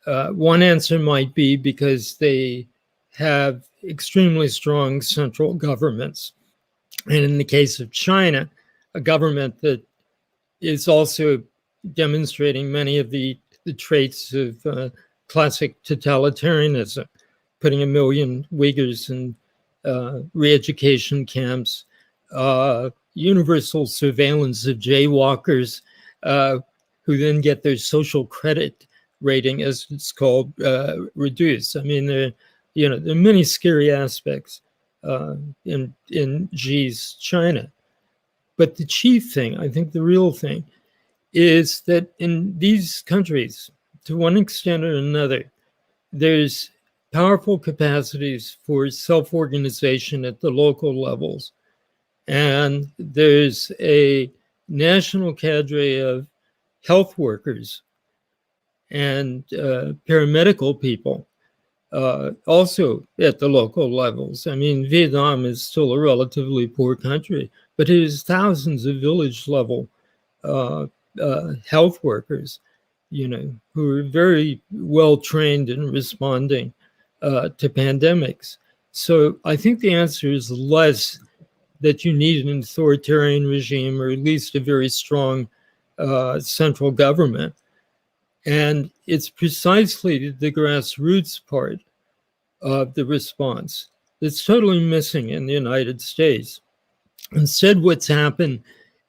[SPEAKER 4] One answer might be because they have extremely strong central governments. And in the case of China, a government that is also demonstrating many of the traits of classic totalitarianism, putting 1 million Uyghurs in re-education camps, universal surveillance of jaywalkers, who then get their social credit rating, as it's called, reduced. I mean, there are many scary aspects in Xi's China. But the chief thing, I think the real thing, is that in these countries, to one extent or another, there's powerful capacities for self-organization at the local levels. And there's a national cadre of health workers and paramedical people also at the local levels. I mean, Vietnam is still a relatively poor country, but it has thousands of village level health workers, who are very well trained in responding to pandemics. So I think the answer is less that you need an authoritarian regime or at least a very strong central government. And it's precisely the grassroots part of the response that's totally missing in the United States. Instead, what's happened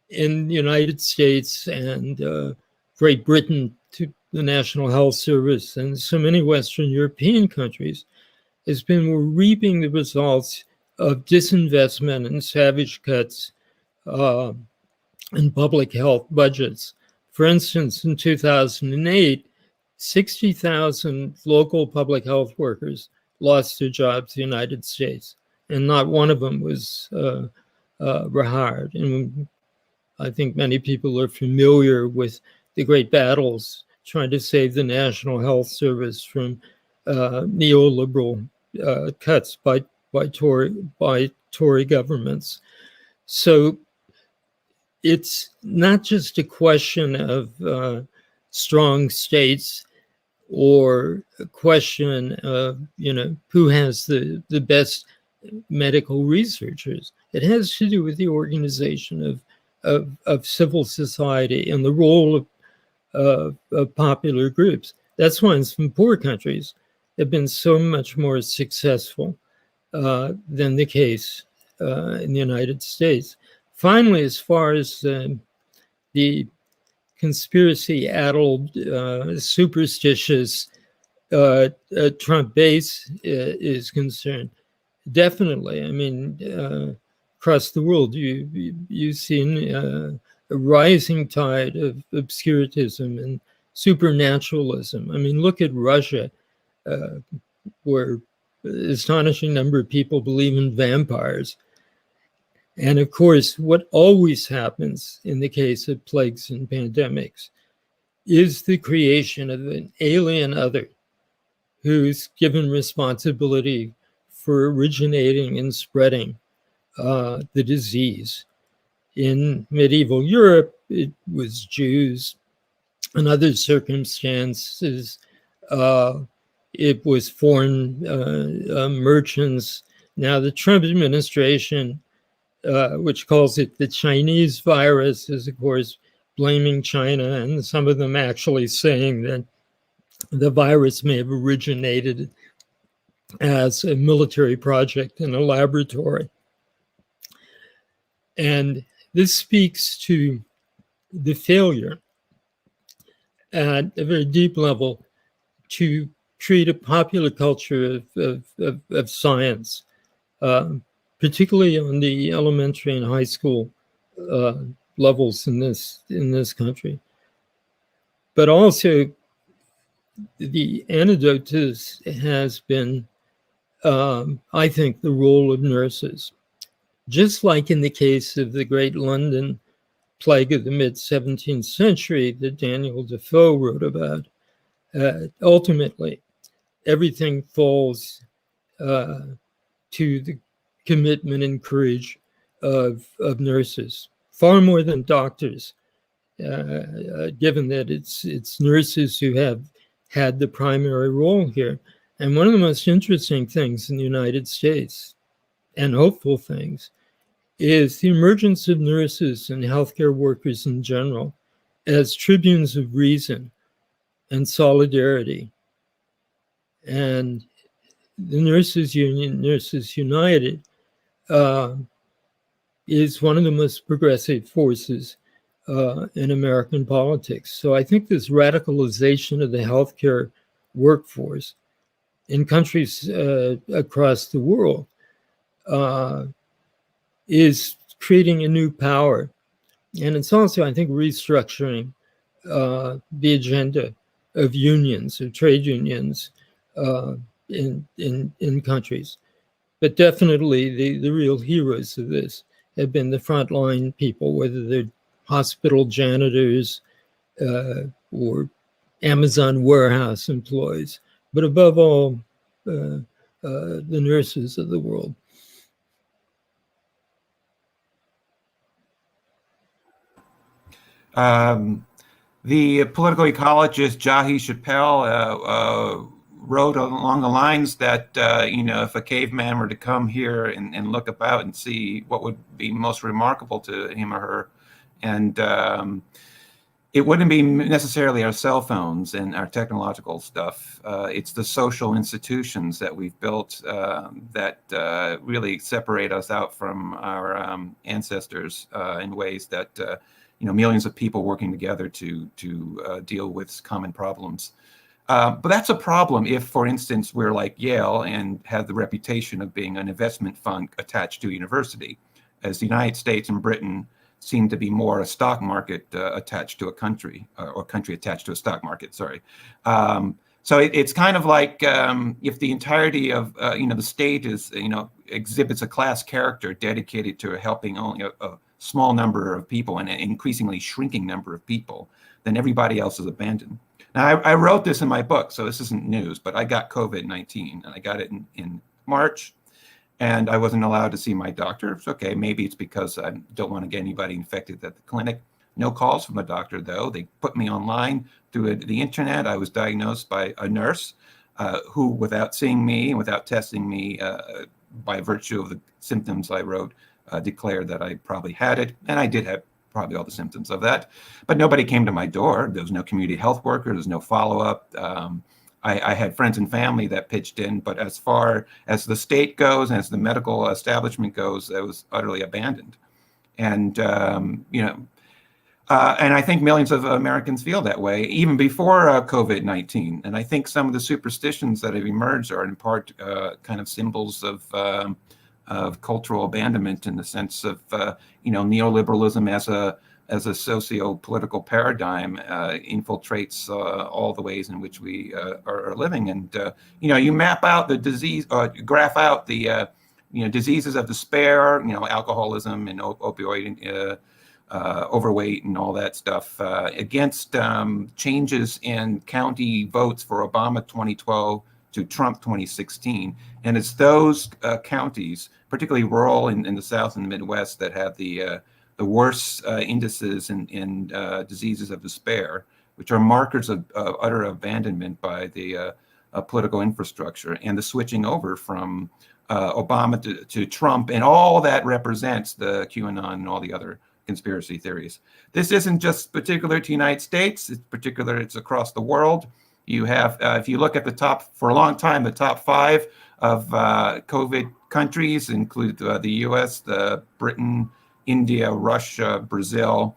[SPEAKER 4] in the United States and Great Britain to the National Health Service and so many Western European countries has been we're reaping the results of disinvestment and savage cuts in public health budgets. For instance, in 2008, 60,000 local public health workers lost their jobs in the United States, and not one of them was rehired. And I think many people are familiar with the great battles trying to save the National Health Service from neoliberal cuts by Tory governments. So it's not just a question of strong states or a question of, who has the best medical researchers. It has to do with the organization of civil society and the role of popular groups. That's why some poor countries have been so much more successful than the case in the United States. Finally, as far as the conspiracy-addled, superstitious Trump base is concerned, definitely. I mean, across the world, you've seen a rising tide of obscurantism and supernaturalism. I mean, look at Russia, where an astonishing number of people believe in vampires. And of course, what always happens in the case of plagues and pandemics is the creation of an alien other who's given responsibility for originating and spreading the disease. In medieval Europe, it was Jews. In other circumstances, it was foreign merchants. Now, the Trump administration, which calls it the Chinese virus, is, of course, blaming China, and some of them actually saying that the virus may have originated as a military project in a laboratory. And this speaks to the failure at a very deep level to create a popular culture of science, particularly on the elementary and high school levels in this country. But also, the antidote to this has been, I think, the role of nurses. Just like in the case of the Great London Plague of the mid-17th century that Daniel Defoe wrote about, ultimately, everything falls to the commitment and courage of nurses, far more than doctors, given that it's nurses who have had the primary role here. And one of the most interesting things in the United States, and hopeful things, is the emergence of nurses and healthcare workers in general as tribunes of reason and solidarity. And the Nurses Union, Nurses United, is one of the most progressive forces in American politics. So I think this radicalization of the healthcare workforce in countries across the world is creating a new power. And it's also, I think, restructuring the agenda of unions, of trade unions in countries. But definitely the real heroes of this have been the frontline people, whether they're hospital janitors or Amazon warehouse employees, but above all, the nurses of the world.
[SPEAKER 3] The political ecologist Jahi Chappelle wrote along the lines that, if a caveman were to come here and look about and see what would be most remarkable to him or her, and it wouldn't be necessarily our cell phones and our technological stuff. It's the social institutions that we've built that really separate us out from our ancestors in ways that millions of people working together to deal with common problems. But that's a problem if, for instance, we're like Yale and have the reputation of being an investment fund attached to a university, as the United States and Britain seem to be more a stock market attached to a country, or country attached to a stock market, sorry. So it's kind of like if the entirety of, the state is, exhibits a class character dedicated to helping only a small number of people and an increasingly shrinking number of people, then everybody else is abandoned. Now, I wrote this in my book, so this isn't news, but I got COVID-19, and I got it in March. and I wasn't allowed to see my doctor. It's okay, maybe it's because I don't want to get anybody infected at the clinic. No calls from a doctor, though. They put me online through the internet. I was diagnosed by a nurse who, without seeing me and without testing me, by virtue of the symptoms I wrote, declared that I probably had it. And I did have probably all the symptoms of that. But nobody came to my door. There was no community health worker. There was no follow-up. I had friends and family that pitched in. But as far as the state goes, and as the medical establishment goes, it was utterly abandoned. And, and I think millions of Americans feel that way, even before COVID-19. And I think some of the superstitions that have emerged are in part kind of symbols of cultural abandonment, in the sense of, neoliberalism as a socio-political paradigm infiltrates all the ways in which we are living. And, you map out the disease, graph out the, diseases of despair, alcoholism and opioid overweight and all that stuff against changes in county votes for Obama 2012 to Trump 2016. And it's those counties, particularly rural in the South and the Midwest, that have the worst indices in diseases of despair, which are markers of utter abandonment by the political infrastructure and the switching over from Obama to Trump, and all that represents the QAnon and all the other conspiracy theories. This isn't just particular to the United States, it's across the world. You have, if you look at the top, for a long time, the top 5 of COVID countries include the US, Britain, India, Russia, Brazil.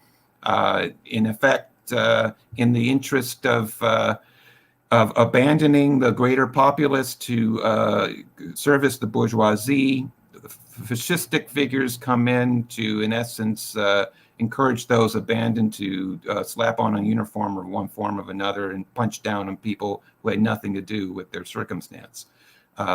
[SPEAKER 3] In effect, in the interest of abandoning the greater populace to service the bourgeoisie, fascistic figures come in to, in essence, encourage those abandoned to slap on a uniform or one form of another and punch down on people who had nothing to do with their circumstance.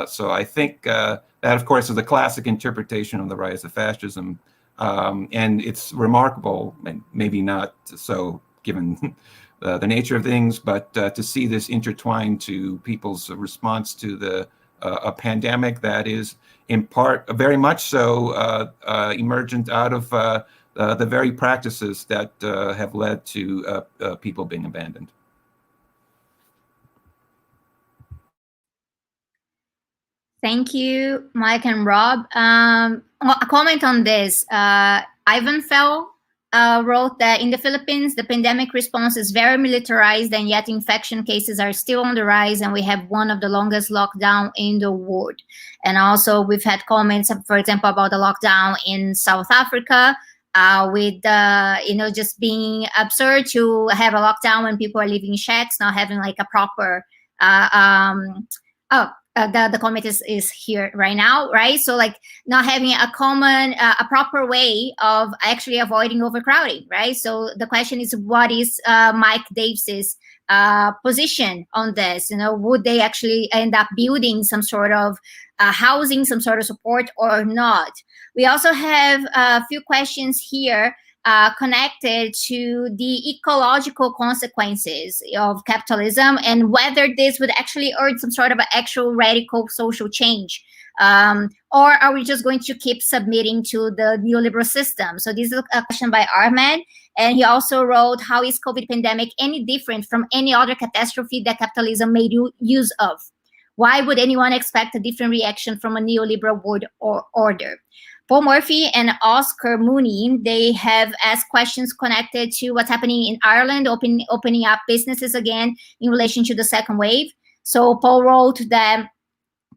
[SPEAKER 3] So I think that, of course, is a classic interpretation of the rise of fascism. And it's remarkable, and maybe not so given the nature of things, but to see this intertwined to people's response to a pandemic that is, in part, very much so emergent out of the very practices that have led to people being abandoned.
[SPEAKER 1] Thank you, Mike and Rob. A comment on this. Ivan Fell wrote that in the Philippines, the pandemic response is very militarized, and yet infection cases are still on the rise, and we have one of the longest lockdown in the world. And also, we've had comments, for example, about the lockdown in South Africa, with just being absurd to have a lockdown when people are living in shacks, not having like a proper the comment is here right now, right? So like not having a common, a proper way of actually avoiding overcrowding, right? So the question is, what is Mike Davis's position on this? Would they actually end up building some sort of housing, some sort of support or not? We also have a few questions here connected to the ecological consequences of capitalism and whether this would actually urge some sort of an actual radical social change. Or are we just going to keep submitting to the neoliberal system? So this is a question by Ahmed. And he also wrote, how is COVID pandemic any different from any other catastrophe that capitalism made use of? Why would anyone expect a different reaction from a neoliberal world or order? Paul Murphy and Oscar Mooney, they have asked questions connected to what's happening in Ireland, opening up businesses again in relation to the second wave. So Paul wrote that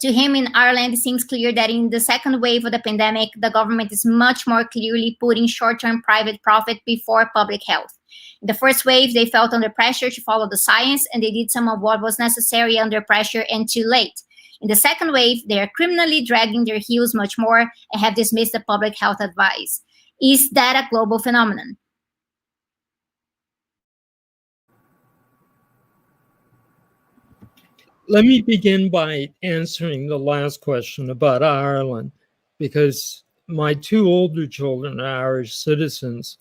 [SPEAKER 1] to him in Ireland, it seems clear that in the second wave of the pandemic, the government is much more clearly putting short-term private profit before public health. In the first wave, they felt under pressure to follow the science, and they did some of what was necessary under pressure and too late. In the second wave, they are criminally dragging their heels much more and have dismissed the public health advice. Is that a global phenomenon?
[SPEAKER 4] Let me begin by answering the last question about Ireland, because my 2 older children are Irish citizens,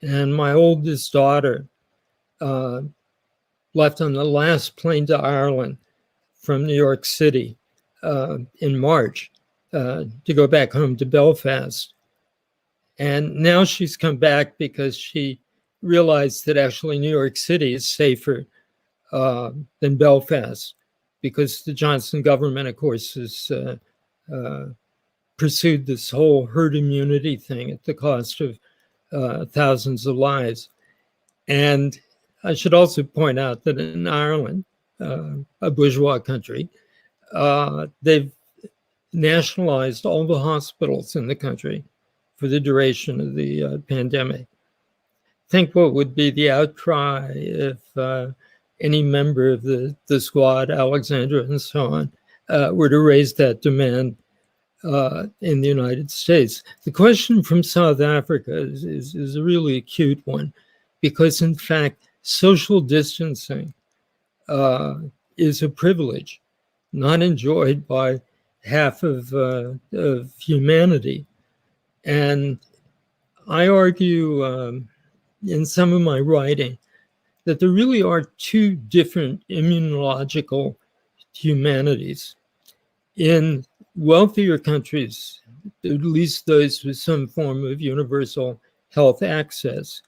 [SPEAKER 4] and my oldest daughter left on the last plane to Ireland from New York City in March. to go back home to Belfast. And now she's come back because she realized that actually New York City is safer than Belfast, because the Johnson government, of course, has pursued this whole herd immunity thing at the cost of thousands of lives. And I should also point out that in Ireland, a bourgeois country, they've nationalized all the hospitals in the country for the duration of the pandemic. Think what would be the outcry if any member of the squad, Alexandra and so on, were to raise that demand in the United States. The question from South Africa is a really acute one, because in fact, social distancing is a privilege not enjoyed by half of humanity. And I argue in some of my writing that there really are two different immunological humanities. In wealthier countries, at least those with some form of universal health access,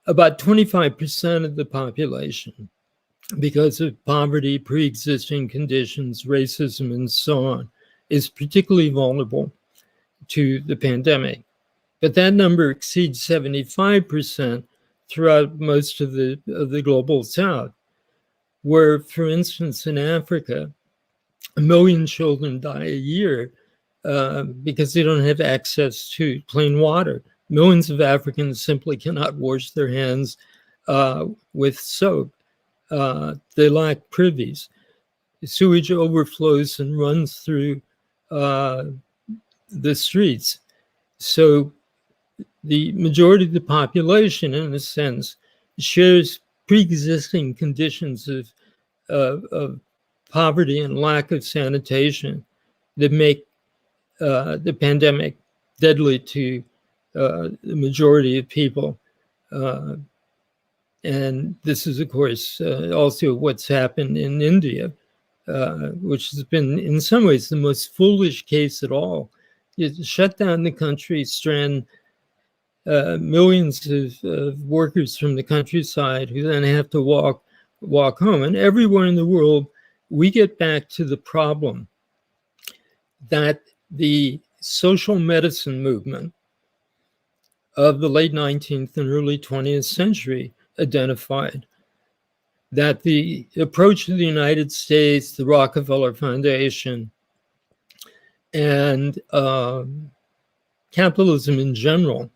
[SPEAKER 4] about 25% of the population, because of poverty, pre-existing conditions, racism, and so on, is particularly vulnerable to the pandemic. But that number exceeds 75% throughout most of the global South, where, for instance, in Africa, 1 million children die a year because they don't have access to clean water. Millions of Africans simply cannot wash their hands with soap. They lack privies. Sewage overflows and runs through the streets. So the majority of the population, in a sense, shares pre-existing conditions of poverty and lack of sanitation that make the pandemic deadly to the majority of people. And this is, of course, also what's happened in India, which has been, in some ways, the most foolish case at all. You shut down the country, strand millions of workers from the countryside who then have to walk home. And everywhere in the world, we get back to the problem that the social medicine movement of the late 19th and early 20th century identified, that the approach of the United States, the Rockefeller Foundation, and capitalism in general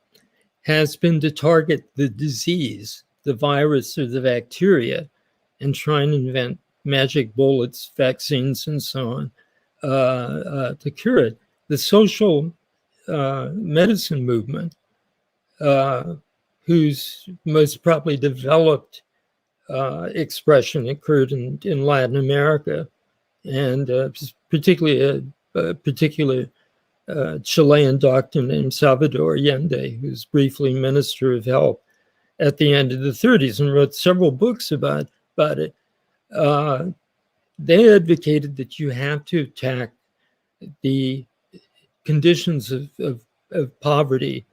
[SPEAKER 4] has been to target the disease, the virus or the bacteria, and try and invent magic bullets, vaccines, and so on to cure it. The social medicine movement, whose most probably developed expression occurred in Latin America, and particularly a particular Chilean doctor named Salvador Allende, who's briefly Minister of Health at the end of the 30s and wrote several books about it. They advocated that you have to attack the conditions of poverty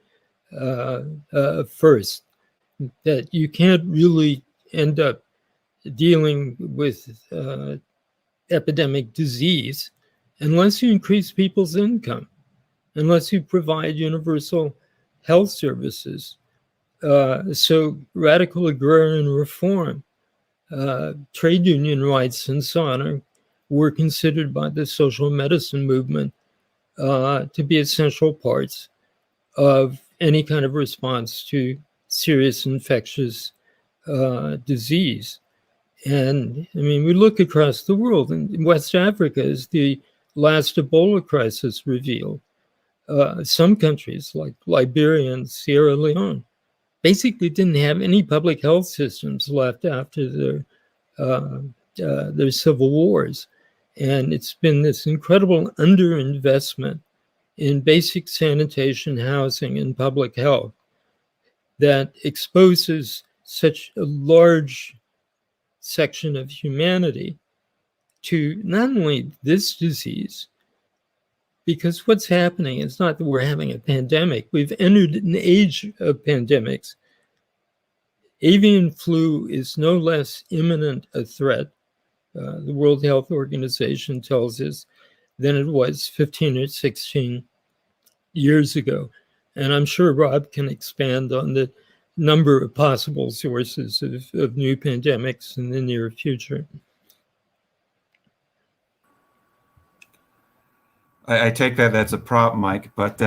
[SPEAKER 4] first, that you can't really end up dealing with epidemic disease unless you increase people's income, unless you provide universal health services. So radical agrarian reform, trade union rights, and so on were considered by the social medicine movement to be essential parts of any kind of response to serious infectious disease. And I mean, we look across the world, and West Africa, as the last Ebola crisis revealed, some countries like Liberia and Sierra Leone basically didn't have any public health systems left after their civil wars. And it's been this incredible underinvestment in basic sanitation, housing, and public health that exposes such a large section of humanity to not only this disease, Because what's happening is not that we're having a pandemic. We've entered an age of pandemics. Avian flu is no less imminent a threat, the World Health Organization tells us, than it was 15 or 16 years ago. And I'm sure Rob can expand on the number of possible sources of new pandemics in the near future.
[SPEAKER 3] I take that's a prop, Mike, but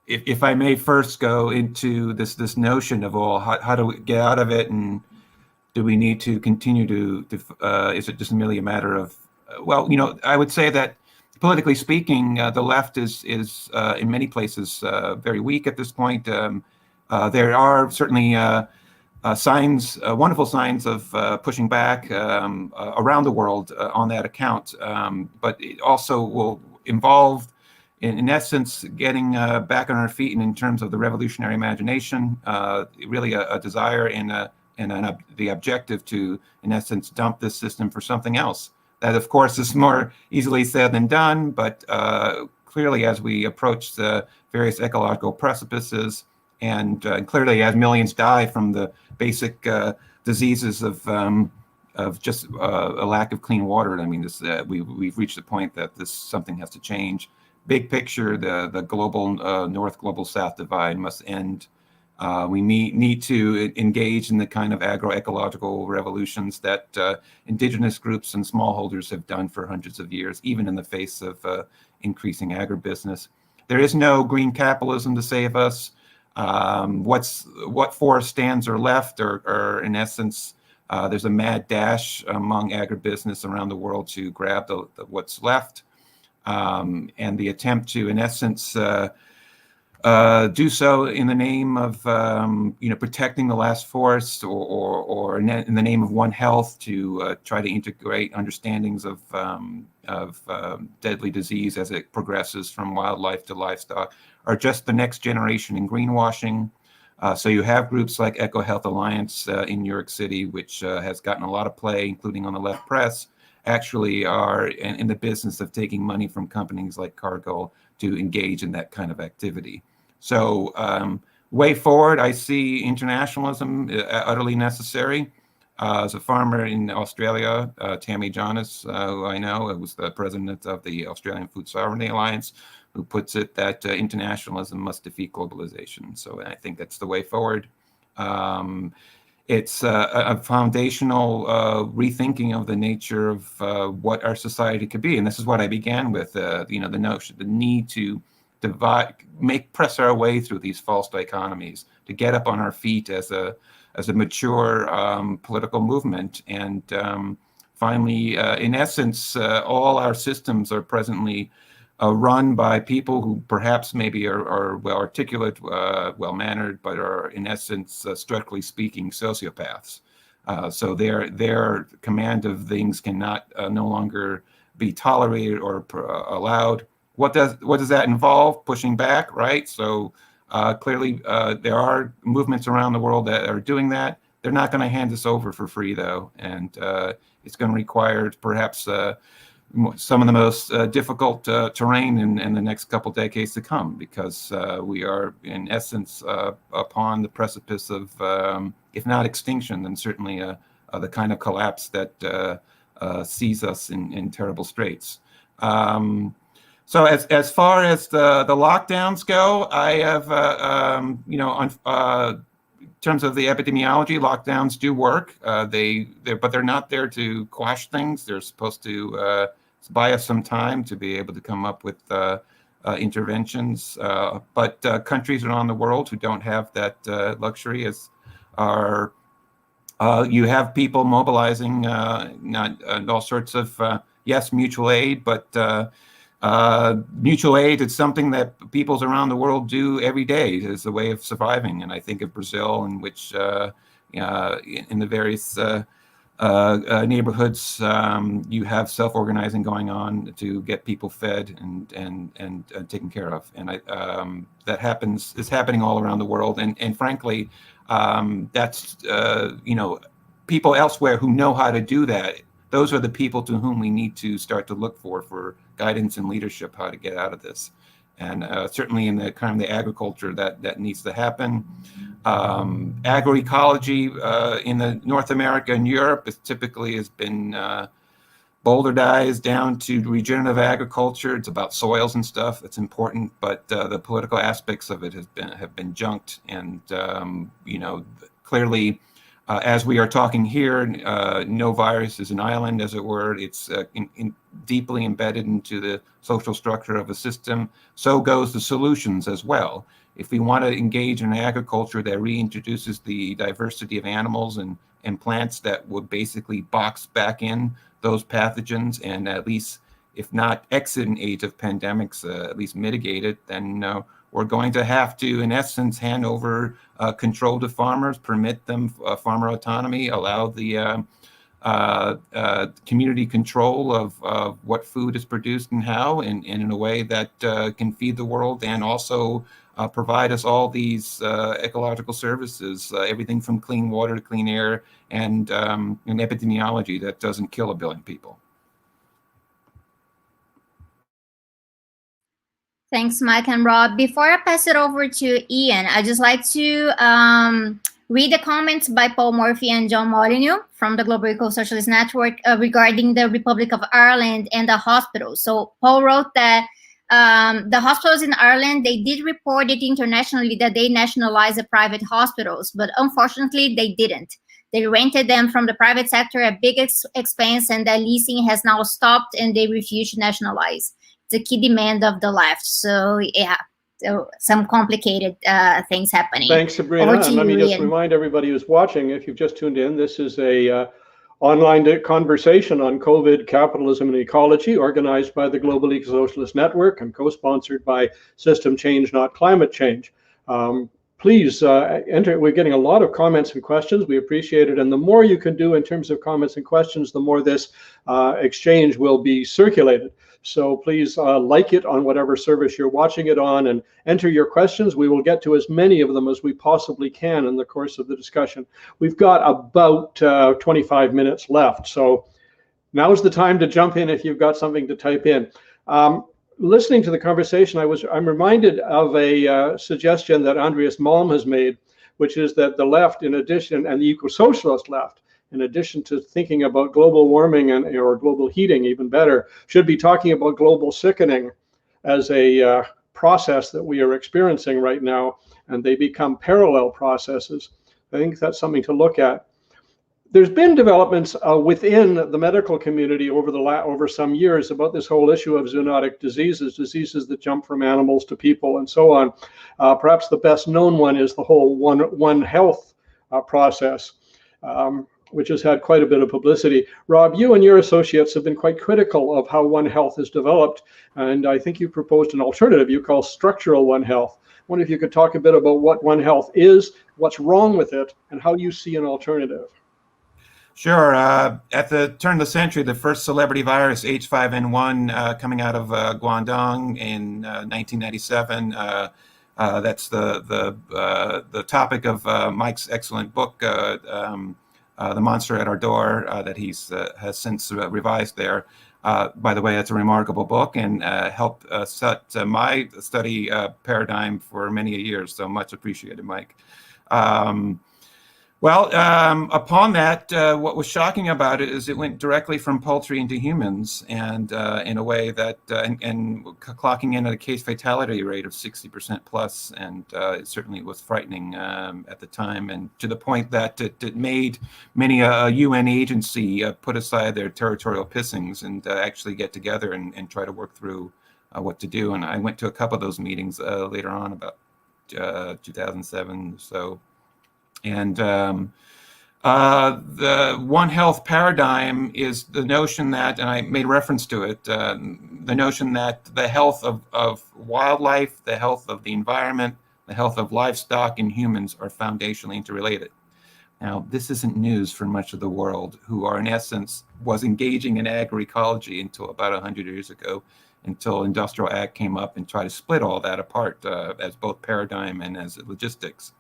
[SPEAKER 3] if I may first go into this notion of, well, how do we get out of it, and do we need to continue to is it just merely a matter of, well, I would say that politically speaking, the left is in many places very weak at this point. There are certainly signs, wonderful signs of pushing back around the world on that account, but it also will involve, in essence, getting back on our feet, and in terms of the revolutionary imagination, really a desire and the objective to, in essence, dump this system for something else. That, of course, is more easily said than done, but clearly, as we approach the various ecological precipices, and clearly as millions die from the basic diseases of just a lack of clean water, I mean, we've reached the point that something has to change. Big picture, the global North, global South divide must end. We need to engage in the kind of agroecological revolutions that indigenous groups and smallholders have done for hundreds of years, even in the face of increasing agribusiness. There is no green capitalism to save us. What forest stands are left, or in essence, there's a mad dash among agribusiness around the world to grab what's left, and the attempt to, in essence, do so in the name of protecting the last forest, or in the name of One Health, to try to integrate understandings of deadly disease as it progresses from wildlife to livestock, are just the next generation in greenwashing. So you have groups like EcoHealth Alliance in New York City, which has gotten a lot of play, including on the left press, actually are in the business of taking money from companies like Cargill to engage in that kind of activity. So way forward, I see internationalism utterly necessary. As a farmer in Australia, Tammy Jonas, who I know, was the president of the Australian Food Sovereignty Alliance, who puts it that internationalism must defeat globalization. So I think that's the way forward. It's a foundational rethinking of the nature of what our society could be. And this is what I began with, the notion, the need to press our way through these false dichotomies, to get up on our feet as a mature political movement. And finally, in essence, all our systems are presently run by people who perhaps maybe are well articulate, well mannered, but are in essence, strictly speaking, sociopaths. So their command of things cannot no longer be tolerated or allowed. What does that involve? Pushing back, right? So clearly there are movements around the world that are doing that. They're not going to hand us over for free, though, and it's going to require perhaps some of the most difficult terrain in the next couple decades to come, because we are, in essence, upon the precipice of, if not extinction, then certainly the kind of collapse that sees us in terrible straits. So as far as the lockdowns go, I have, on in terms of the epidemiology, lockdowns do work. But they're not there to quash things. They're supposed to buy us some time to be able to come up with interventions. But countries around the world who don't have that luxury you have people mobilizing all sorts of mutual aid, but mutual aid is something that peoples around the world do every day as a way of surviving. And I think of Brazil, in which in the various neighborhoods you have self-organizing going on to get people fed and taken care of. And that is happening all around the world. And frankly, that's people elsewhere who know how to do that those are the people to whom we need to start to look for guidance and leadership, how to get out of this. And certainly in the kind of the agriculture that needs to happen. Agroecology in the North America and Europe is typically has been boulderdized down to regenerative agriculture. It's about soils and stuff. That's important, but the political aspects of it have been junked. And clearly, as we are talking here, no virus is an island, as it were. It's deeply embedded into the social structure of a system. So goes the solutions as well. If we want to engage in agriculture that reintroduces the diversity of animals and plants that would basically box back in those pathogens and at least, if not exit an age of pandemics, at least mitigate it, then we're going to have to, in essence, hand over control to farmers, permit them farmer autonomy, allow the community control of what food is produced and how, and in a way that can feed the world and also provide us all these ecological services, everything from clean water to clean air and an epidemiology that doesn't kill 1 billion people.
[SPEAKER 1] Thanks, Mike and Rob. Before I pass it over to Ian, I'd just like to read the comments by Paul Murphy and John Molyneux from the Global Eco-Socialist Network regarding the Republic of Ireland and the hospitals. So Paul wrote that the hospitals in Ireland, they did report it internationally that they nationalized the private hospitals, but unfortunately they didn't. They rented them from the private sector at big expense, and that leasing has now stopped and they refuse to nationalize. It's a key demand of the left. So yeah, so some complicated things happening.
[SPEAKER 2] Thanks, Sabrina. And let me just remind everybody who's watching, if you've just tuned in, this is a online conversation on COVID, capitalism, and ecology, organized by the Global Eco-Socialist Network and co-sponsored by System Change, Not Climate Change. Please enter. We're getting a lot of comments and questions. We appreciate it. And the more you can do in terms of comments and questions, the more this exchange will be circulated. So please like it on whatever service you're watching it on and enter your questions. We will get to as many of them as we possibly can in the course of the discussion. We've got about 25 minutes left. So now's the time to jump in if you've got something to type in. Listening to the conversation, I'm reminded of a suggestion that Andreas Malm has made, which is that the left, in addition, and the eco-socialist left, in addition to thinking about global warming or global heating, even better, should be talking about global sickening as a process that we are experiencing right now, and they become parallel processes. I think that's something to look at. There's been developments within the medical community over some years about this whole issue of zoonotic diseases that jump from animals to people and so on. Perhaps the best known one is the whole One Health process, which has had quite a bit of publicity. Rob, you and your associates have been quite critical of how One Health has developed, and I think you proposed an alternative you call structural One Health. I wonder if you could talk a bit about what One Health is, what's wrong with it, and how you see an alternative.
[SPEAKER 3] Sure. At the turn of the century, the first celebrity virus, H5N1, coming out of Guangdong in 1997. That's the topic of Mike's excellent book, The Monster at Our Door, that he's has since revised there. By the way, that's a remarkable book and helped set my study paradigm for many years. So much appreciated, Mike. Upon that, what was shocking about it is it went directly from poultry into humans, and in a way that, and clocking in at a case fatality rate of 60% plus, and it certainly was frightening at the time, and to the point that it made many a UN agency put aside their territorial pissings and actually get together and try to work through what to do. And I went to a couple of those meetings later on, about 2007 or so. And the One Health paradigm is the notion that, and I made reference to it, the notion that the health of wildlife, the health of the environment, the health of livestock and humans are foundationally interrelated. Now, this isn't news for much of the world, who are in essence was engaging in agroecology until about 100 years ago, until Industrial Act came up and tried to split all that apart as both paradigm and as logistics.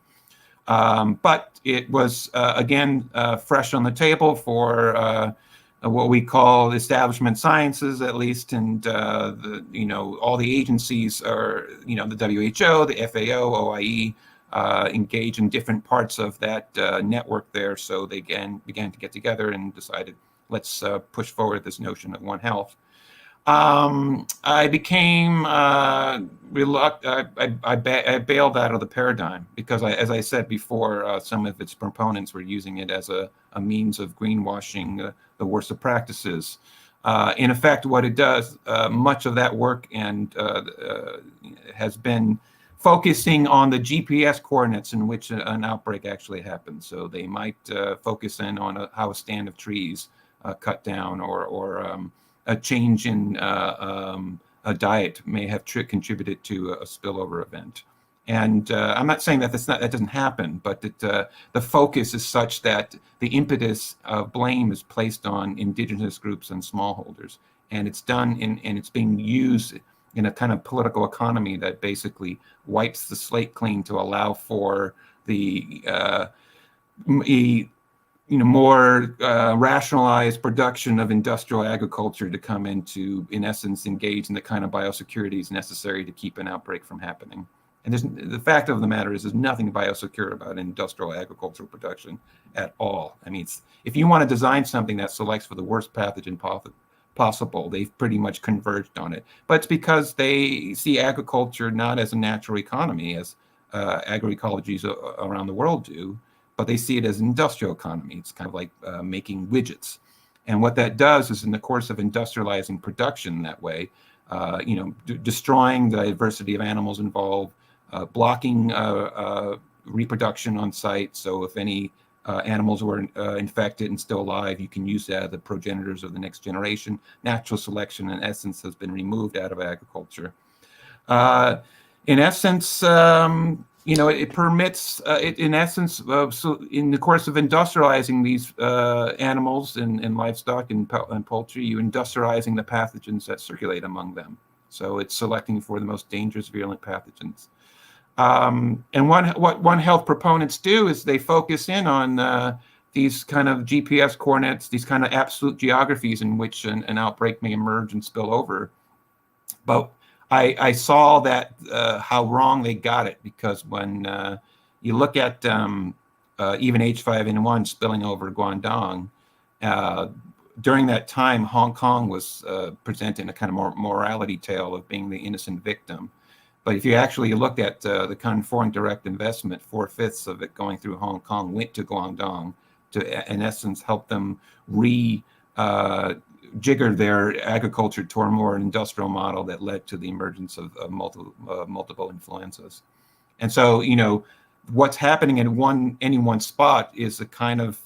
[SPEAKER 3] But it was, again, fresh on the table for what we call establishment sciences, at least, and all the agencies are, the WHO, the FAO, OIE, engage in different parts of that network there. So they began to get together and decided, let's push forward this notion of One Health. I became reluctant. I bailed out of the paradigm because, as I said before, some of its proponents were using it as a means of greenwashing the worst of practices. In effect, what it does, much of that work has been focusing on the GPS coordinates in which an outbreak actually happens. So they might focus in on how a stand of trees cut down, or a change in a diet may have contributed to a spillover event. And I'm not saying that that doesn't happen, but that the focus is such that the impetus of blame is placed on indigenous groups and smallholders. And it's done and it's being used in a kind of political economy that basically wipes the slate clean to allow for the more rationalized production of industrial agriculture to come into, in essence, engage in the kind of biosecurities necessary to keep an outbreak from happening. And the fact of the matter is, there's nothing biosecure about industrial agricultural production at all. I mean, if you want to design something that selects for the worst pathogen possible, they've pretty much converged on it. But it's because they see agriculture not as a natural economy, as agroecologies around the world do, but they see it as an industrial economy. It's kind of like making widgets. And what that does is, in the course of industrializing production that way, destroying the diversity of animals involved, blocking reproduction on site. So if any animals were infected and still alive, you can use that as the progenitors of the next generation. Natural selection, in essence, has been removed out of agriculture. In essence, it permits, in essence, so in the course of industrializing these animals and livestock and poultry, you're industrializing the pathogens that circulate among them. So it's selecting for the most dangerous virulent pathogens. And what One Health proponents do is they focus in on these kind of GPS coordinates, these kind of absolute geographies in which an outbreak may emerge and spill over. But I saw that how wrong they got it, because when you look at even H5N1 spilling over Guangdong, during that time, Hong Kong was presenting a kind of morality tale of being the innocent victim. But if you actually looked at the kind of foreign direct investment, 4/5 of it going through Hong Kong went to Guangdong to, in essence, help them jigger their agriculture toward a more industrial model that led to the emergence of multiple influenzas. And so, what's happening in any one spot is a kind of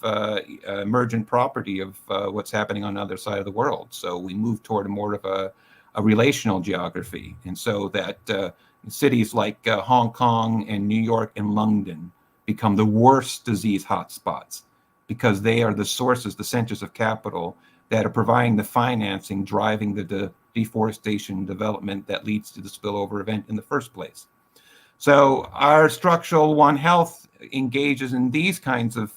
[SPEAKER 3] emergent property of what's happening on the other side of the world. So we move toward more of a relational geography. And so that cities like Hong Kong and New York and London become the worst disease hotspots, because they are the sources, the centers of capital that are providing the financing, driving the deforestation development that leads to the spillover event in the first place. So our structural One Health engages in these kinds of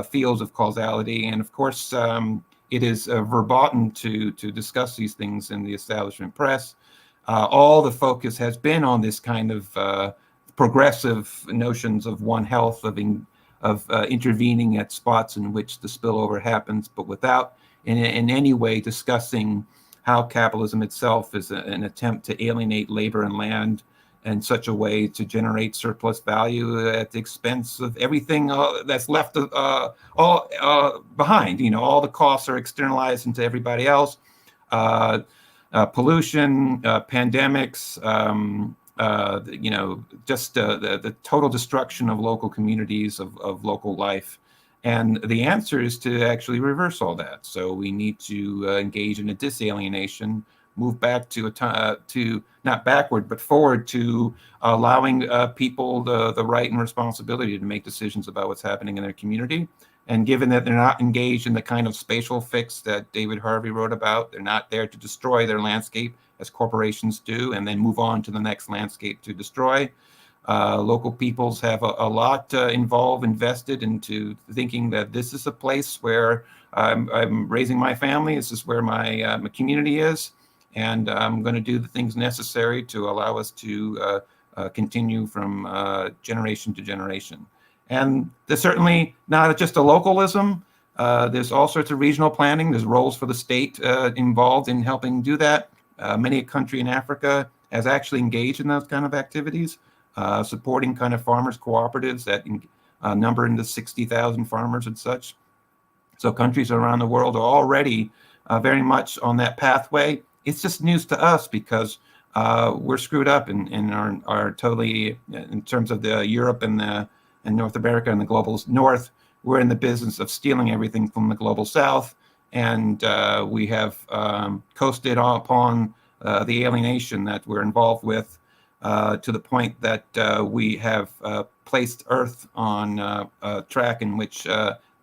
[SPEAKER 3] fields of causality. And of course, it is verboten to discuss these things in the establishment press. All the focus has been on this kind of progressive notions of One Health, of intervening at spots in which the spillover happens, but without in any way discussing how capitalism itself is an attempt to alienate labor and land in such a way to generate surplus value at the expense of everything that's left all behind. All the costs are externalized into everybody else. Pollution, pandemics, just the total destruction of local communities, of local life. And the answer is to actually reverse all that. So we need to engage in a disalienation, move back to not backward, but forward, to allowing people the right and responsibility to make decisions about what's happening in their community. And given that they're not engaged in the kind of spatial fix that David Harvey wrote about, they're not there to destroy their landscape as corporations do and then move on to the next landscape to destroy. Local peoples have a lot invested into thinking that this is a place where I'm raising my family. This is where my community is, and I'm going to do the things necessary to allow us to continue from generation to generation. And there's certainly not just a localism. There's all sorts of regional planning. There's roles for the state involved in helping do that. Many a country in Africa has actually engaged in those kind of activities, supporting kind of farmers cooperatives that number into 60,000 farmers and such. So countries around the world are already very much on that pathway. It's just news to us because we're screwed up in our totally, in terms of the Europe and North America and the global North. We're in the business of stealing everything from the global South, and we have coasted upon the alienation that we're involved with to the point that we have placed Earth on a track in which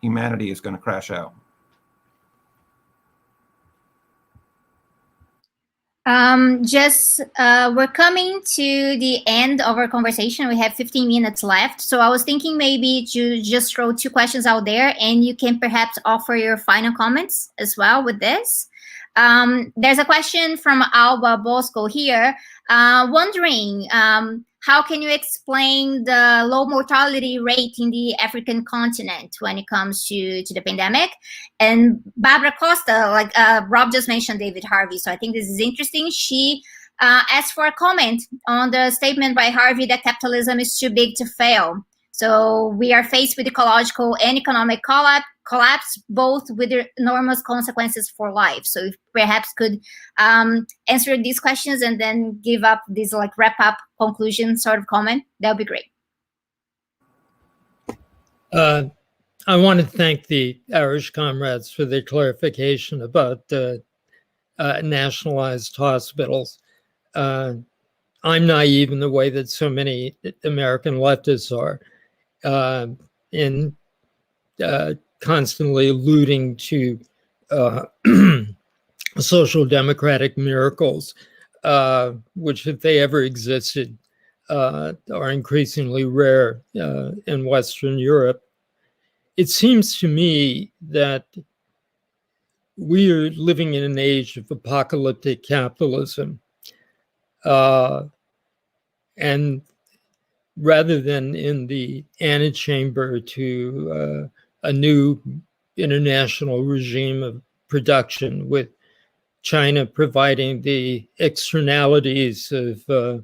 [SPEAKER 3] humanity is going to crash out.
[SPEAKER 1] We're coming to the end of our conversation. We have 15 minutes left. So I was thinking maybe to just throw two questions out there, and you can perhaps offer your final comments as well with this. There's a question from Alba Bosco here, wondering how can you explain the low mortality rate in the African continent when it comes to the pandemic? And Barbara Costa, like Rob just mentioned David Harvey, so I think this is interesting. She asked for a comment on the statement by Harvey that capitalism is too big to fail. So we are faced with ecological and economic collapse, both with enormous consequences for life. So if perhaps could answer these questions and then give up this like wrap up conclusion sort of comment, that would be great.
[SPEAKER 4] I want to thank the Irish comrades for their clarification about nationalized hospitals. I'm naive in the way that so many American leftists are, in constantly alluding to social democratic miracles, which, if they ever existed, are increasingly rare in Western Europe. It seems to me that we are living in an age of apocalyptic capitalism. And rather than in the antechamber to a new international regime of production, with China providing the externalities of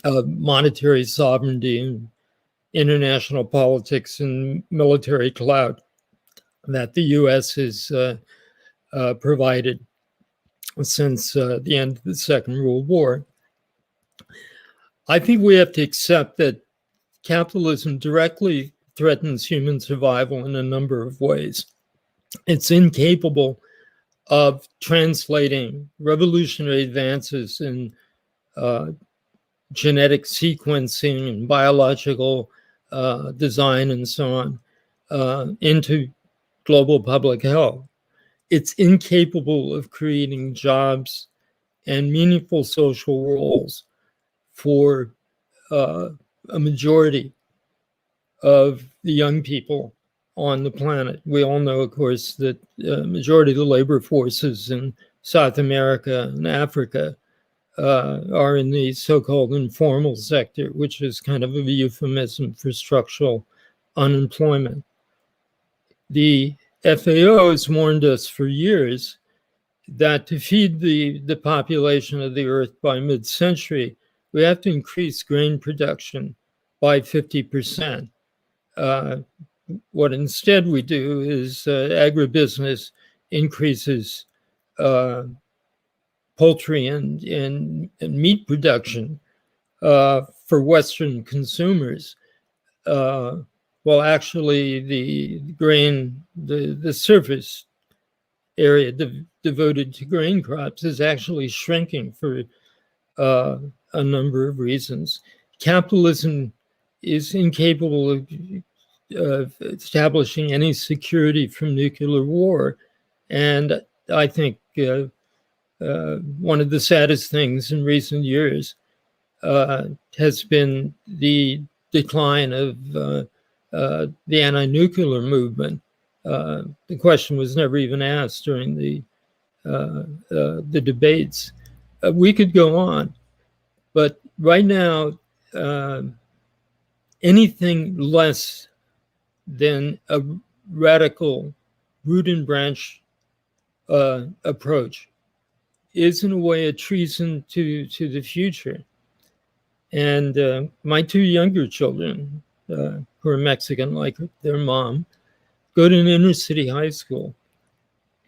[SPEAKER 4] monetary sovereignty and international politics and military clout that the U.S. has provided since the end of the Second World War. I think we have to accept that capitalism directly threatens human survival in a number of ways. It's incapable of translating revolutionary advances in genetic sequencing and biological design and so on into global public health. It's incapable of creating jobs and meaningful social roles for a majority of the young people on the planet. We all know, of course, that the majority of the labor forces in South America and Africa are in the so-called informal sector, which is kind of a euphemism for structural unemployment. The FAO has warned us for years that to feed the population of the Earth by mid-century, we have to increase grain production by 50%. What instead we do is agribusiness increases poultry and meat production for Western consumers. Well, actually, the grain, the surface area devoted to grain crops is actually shrinking for a number of reasons. Capitalism is incapable of establishing any security from nuclear war. And I think one of the saddest things in recent years has been the decline of the anti-nuclear movement The question was never even asked during the debates. We could go on, but right now, anything less than a radical root and branch approach is in a way a treason to the future. And my two younger children, who are Mexican like their mom, go to an inner city high school.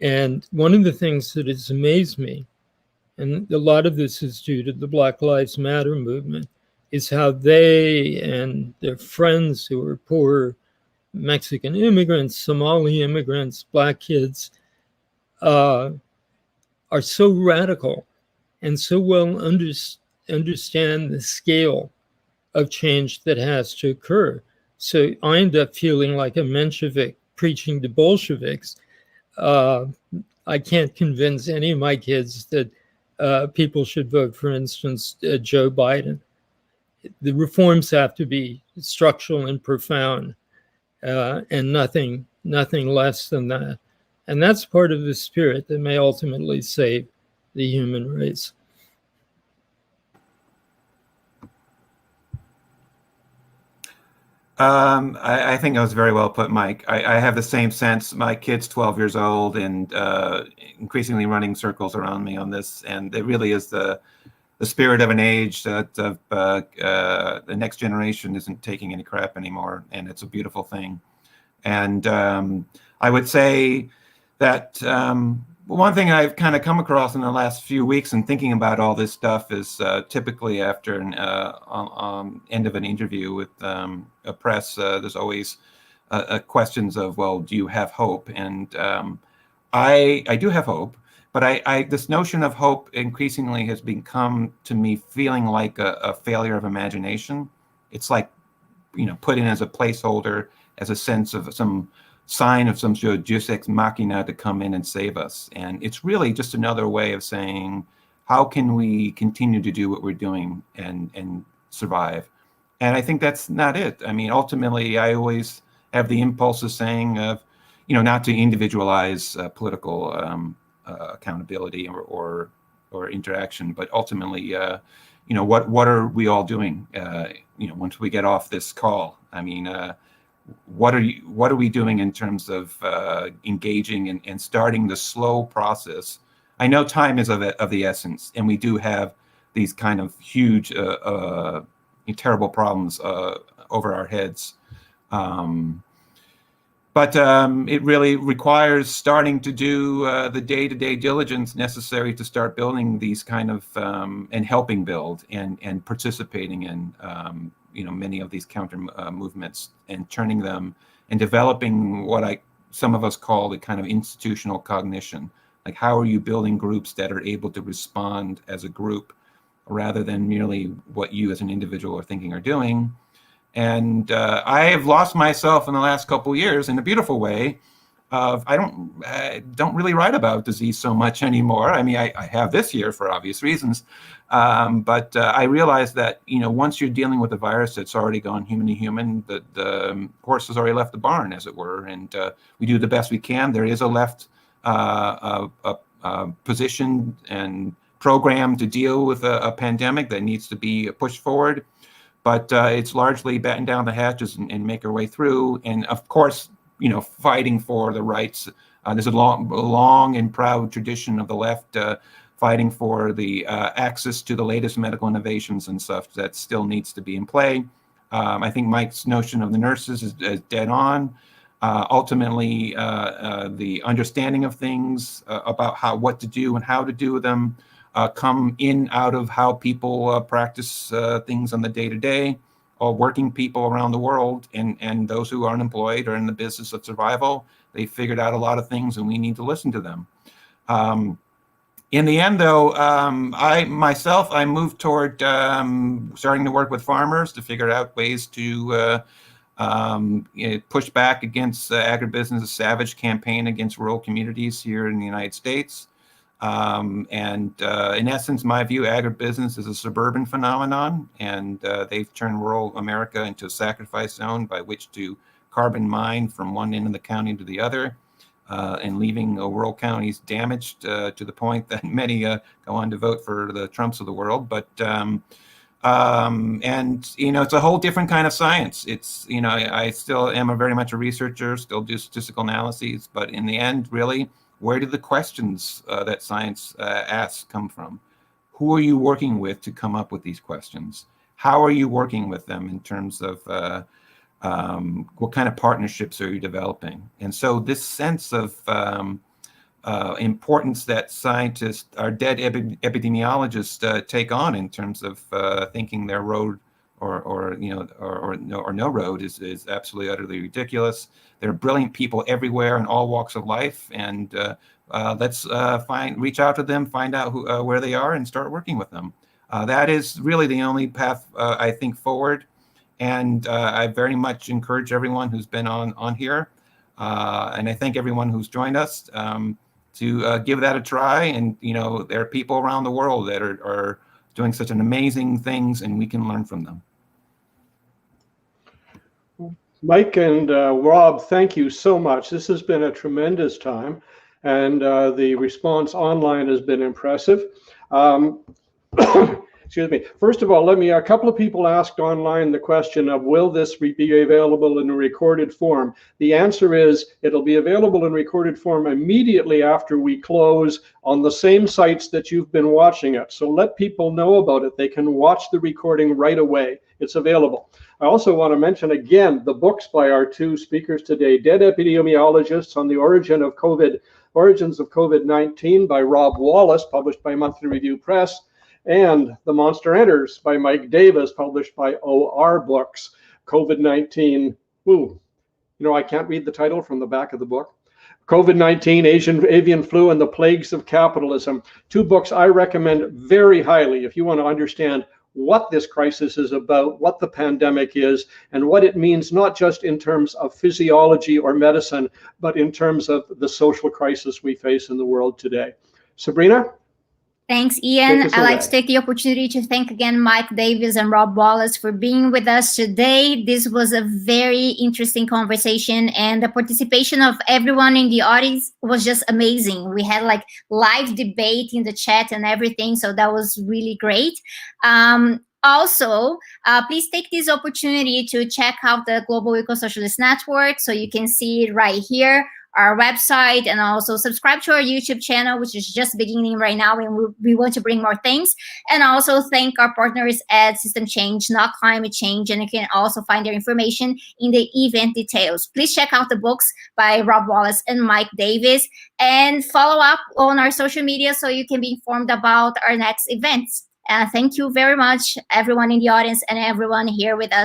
[SPEAKER 4] And one of the things that has amazed me, and a lot of this is due to the Black Lives Matter movement, is how they and their friends who are poor Mexican immigrants, Somali immigrants, Black kids, are so radical and so well understand the scale of change that has to occur. So I end up feeling like a Menshevik preaching to Bolsheviks. I can't convince any of my kids that people should vote, for instance, Joe Biden. The reforms have to be structural and profound, and nothing less than that. And that's part of the spirit that may ultimately save the human race.
[SPEAKER 3] I think that was very well put, Mike. I have the same sense. My kid's 12 years old and increasingly running circles around me on this. And it really is the spirit of an age that the next generation isn't taking any crap anymore. And it's a beautiful thing. And I would say that one thing I've kind of come across in the last few weeks and thinking about all this stuff is typically after an end of an interview with a press, there's always questions of, well, do you have hope? And I do have hope, but I this notion of hope increasingly has become to me feeling like a failure of imagination. It's like, put in as a placeholder, as a sense of some sign of some sort of deus ex machina to come in and save us. And it's really just another way of saying, how can we continue to do what we're doing and survive? And I think that's not it. I mean, ultimately, I always have the impulse of saying, not to individualize political accountability or interaction, but ultimately, what are we all doing? Once we get off this call, I mean, what are we doing in terms of engaging and starting the slow process? I know time is of the essence, and we do have these kind of huge, terrible problems over our heads. But it really requires starting to do the day-to-day diligence necessary to start building these kind of and helping build and participating in many of these counter movements and turning them and developing what some of us call the kind of institutional cognition. Like, how are you building groups that are able to respond as a group rather than merely what you as an individual are thinking or doing? And I have lost myself in the last couple of years in a beautiful way. I don't really write about disease so much anymore. I mean, I have this year for obvious reasons, but I realized that once you're dealing with a virus that's already gone human to human, the horse has already left the barn, as it were, and we do the best we can. There is a left position and program to deal with a pandemic that needs to be pushed forward. But it's largely batten down the hatches and make our way through. And of course, fighting for the rights. There's a long and proud tradition of the left fighting for the access to the latest medical innovations and stuff that still needs to be in play. I think Mike's notion of the nurses is dead on. Ultimately, the understanding of things about what to do and how to do them come in out of how people practice things on the day-to-day, or working people around the world, and those who are unemployed or in the business of survival. They figured out a lot of things, and we need to listen to them. In the end, though, I moved toward starting to work with farmers to figure out ways to push back against agribusiness' savage campaign against rural communities here in the United States. In essence, my view, agribusiness is a suburban phenomenon, and they've turned rural America into a sacrifice zone by which to carbon mine from one end of the county to the other, and leaving rural counties damaged to the point that many go on to vote for the Trumps of the world. But and it's a whole different kind of science. It's I still am very much a researcher, still do statistical analyses, but in the end, really, where do the questions that science asks come from? Who are you working with to come up with these questions? How are you working with them in terms of what kind of partnerships are you developing? And so this sense of importance that scientists, our dead epidemiologists, take on in terms of thinking their road or no road is absolutely utterly ridiculous. There are brilliant people everywhere in all walks of life, and let's reach out to them, find out where they are, and start working with them. That is really the only path I think forward. And I very much encourage everyone who's been on here, and I thank everyone who's joined us to give that a try. And there are people around the world that are doing such an amazing things, and we can learn from them.
[SPEAKER 2] Mike and Rob, thank you so much. This has been a tremendous time, and the response online has been impressive. Excuse me. First of all, a couple of people asked online the question of, will this be available in a recorded form? The answer is it'll be available in recorded form immediately after we close on the same sites that you've been watching it. So let people know about it. They can watch the recording right away. It's available. I also want to mention again the books by our two speakers today, Dead Epidemiologists on the Origins of COVID-19 by Rob Wallace, published by Monthly Review Press, and The Monster Enters by Mike Davis, published by OR Books. COVID-19, I can't read the title from the back of the book. COVID-19, Avian Flu, and the Plagues of Capitalism. Two books I recommend very highly if you want to understand what this crisis is about, what the pandemic is, and what it means, not just in terms of physiology or medicine, but in terms of the social crisis we face in the world today. Sabrina?
[SPEAKER 1] Thanks, Ian. I'd like to take the opportunity to thank again Mike Davis and Rob Wallace for being with us today. This was a very interesting conversation, and the participation of everyone in the audience was just amazing. We had live debate in the chat and everything, so that was really great. Also, please take this opportunity to check out the Global Eco-Socialist Network, so you can see it right here, our website, and also subscribe to our YouTube channel, which is just beginning right now, and we want to bring more things. And also thank our partners at System Change, not Climate Change, and you can also find their information in the event details. Please check out the books by Rob Wallace and Mike Davis, and follow up on our social media so you can be informed about our next events. Thank you very much, everyone in the audience and everyone here with us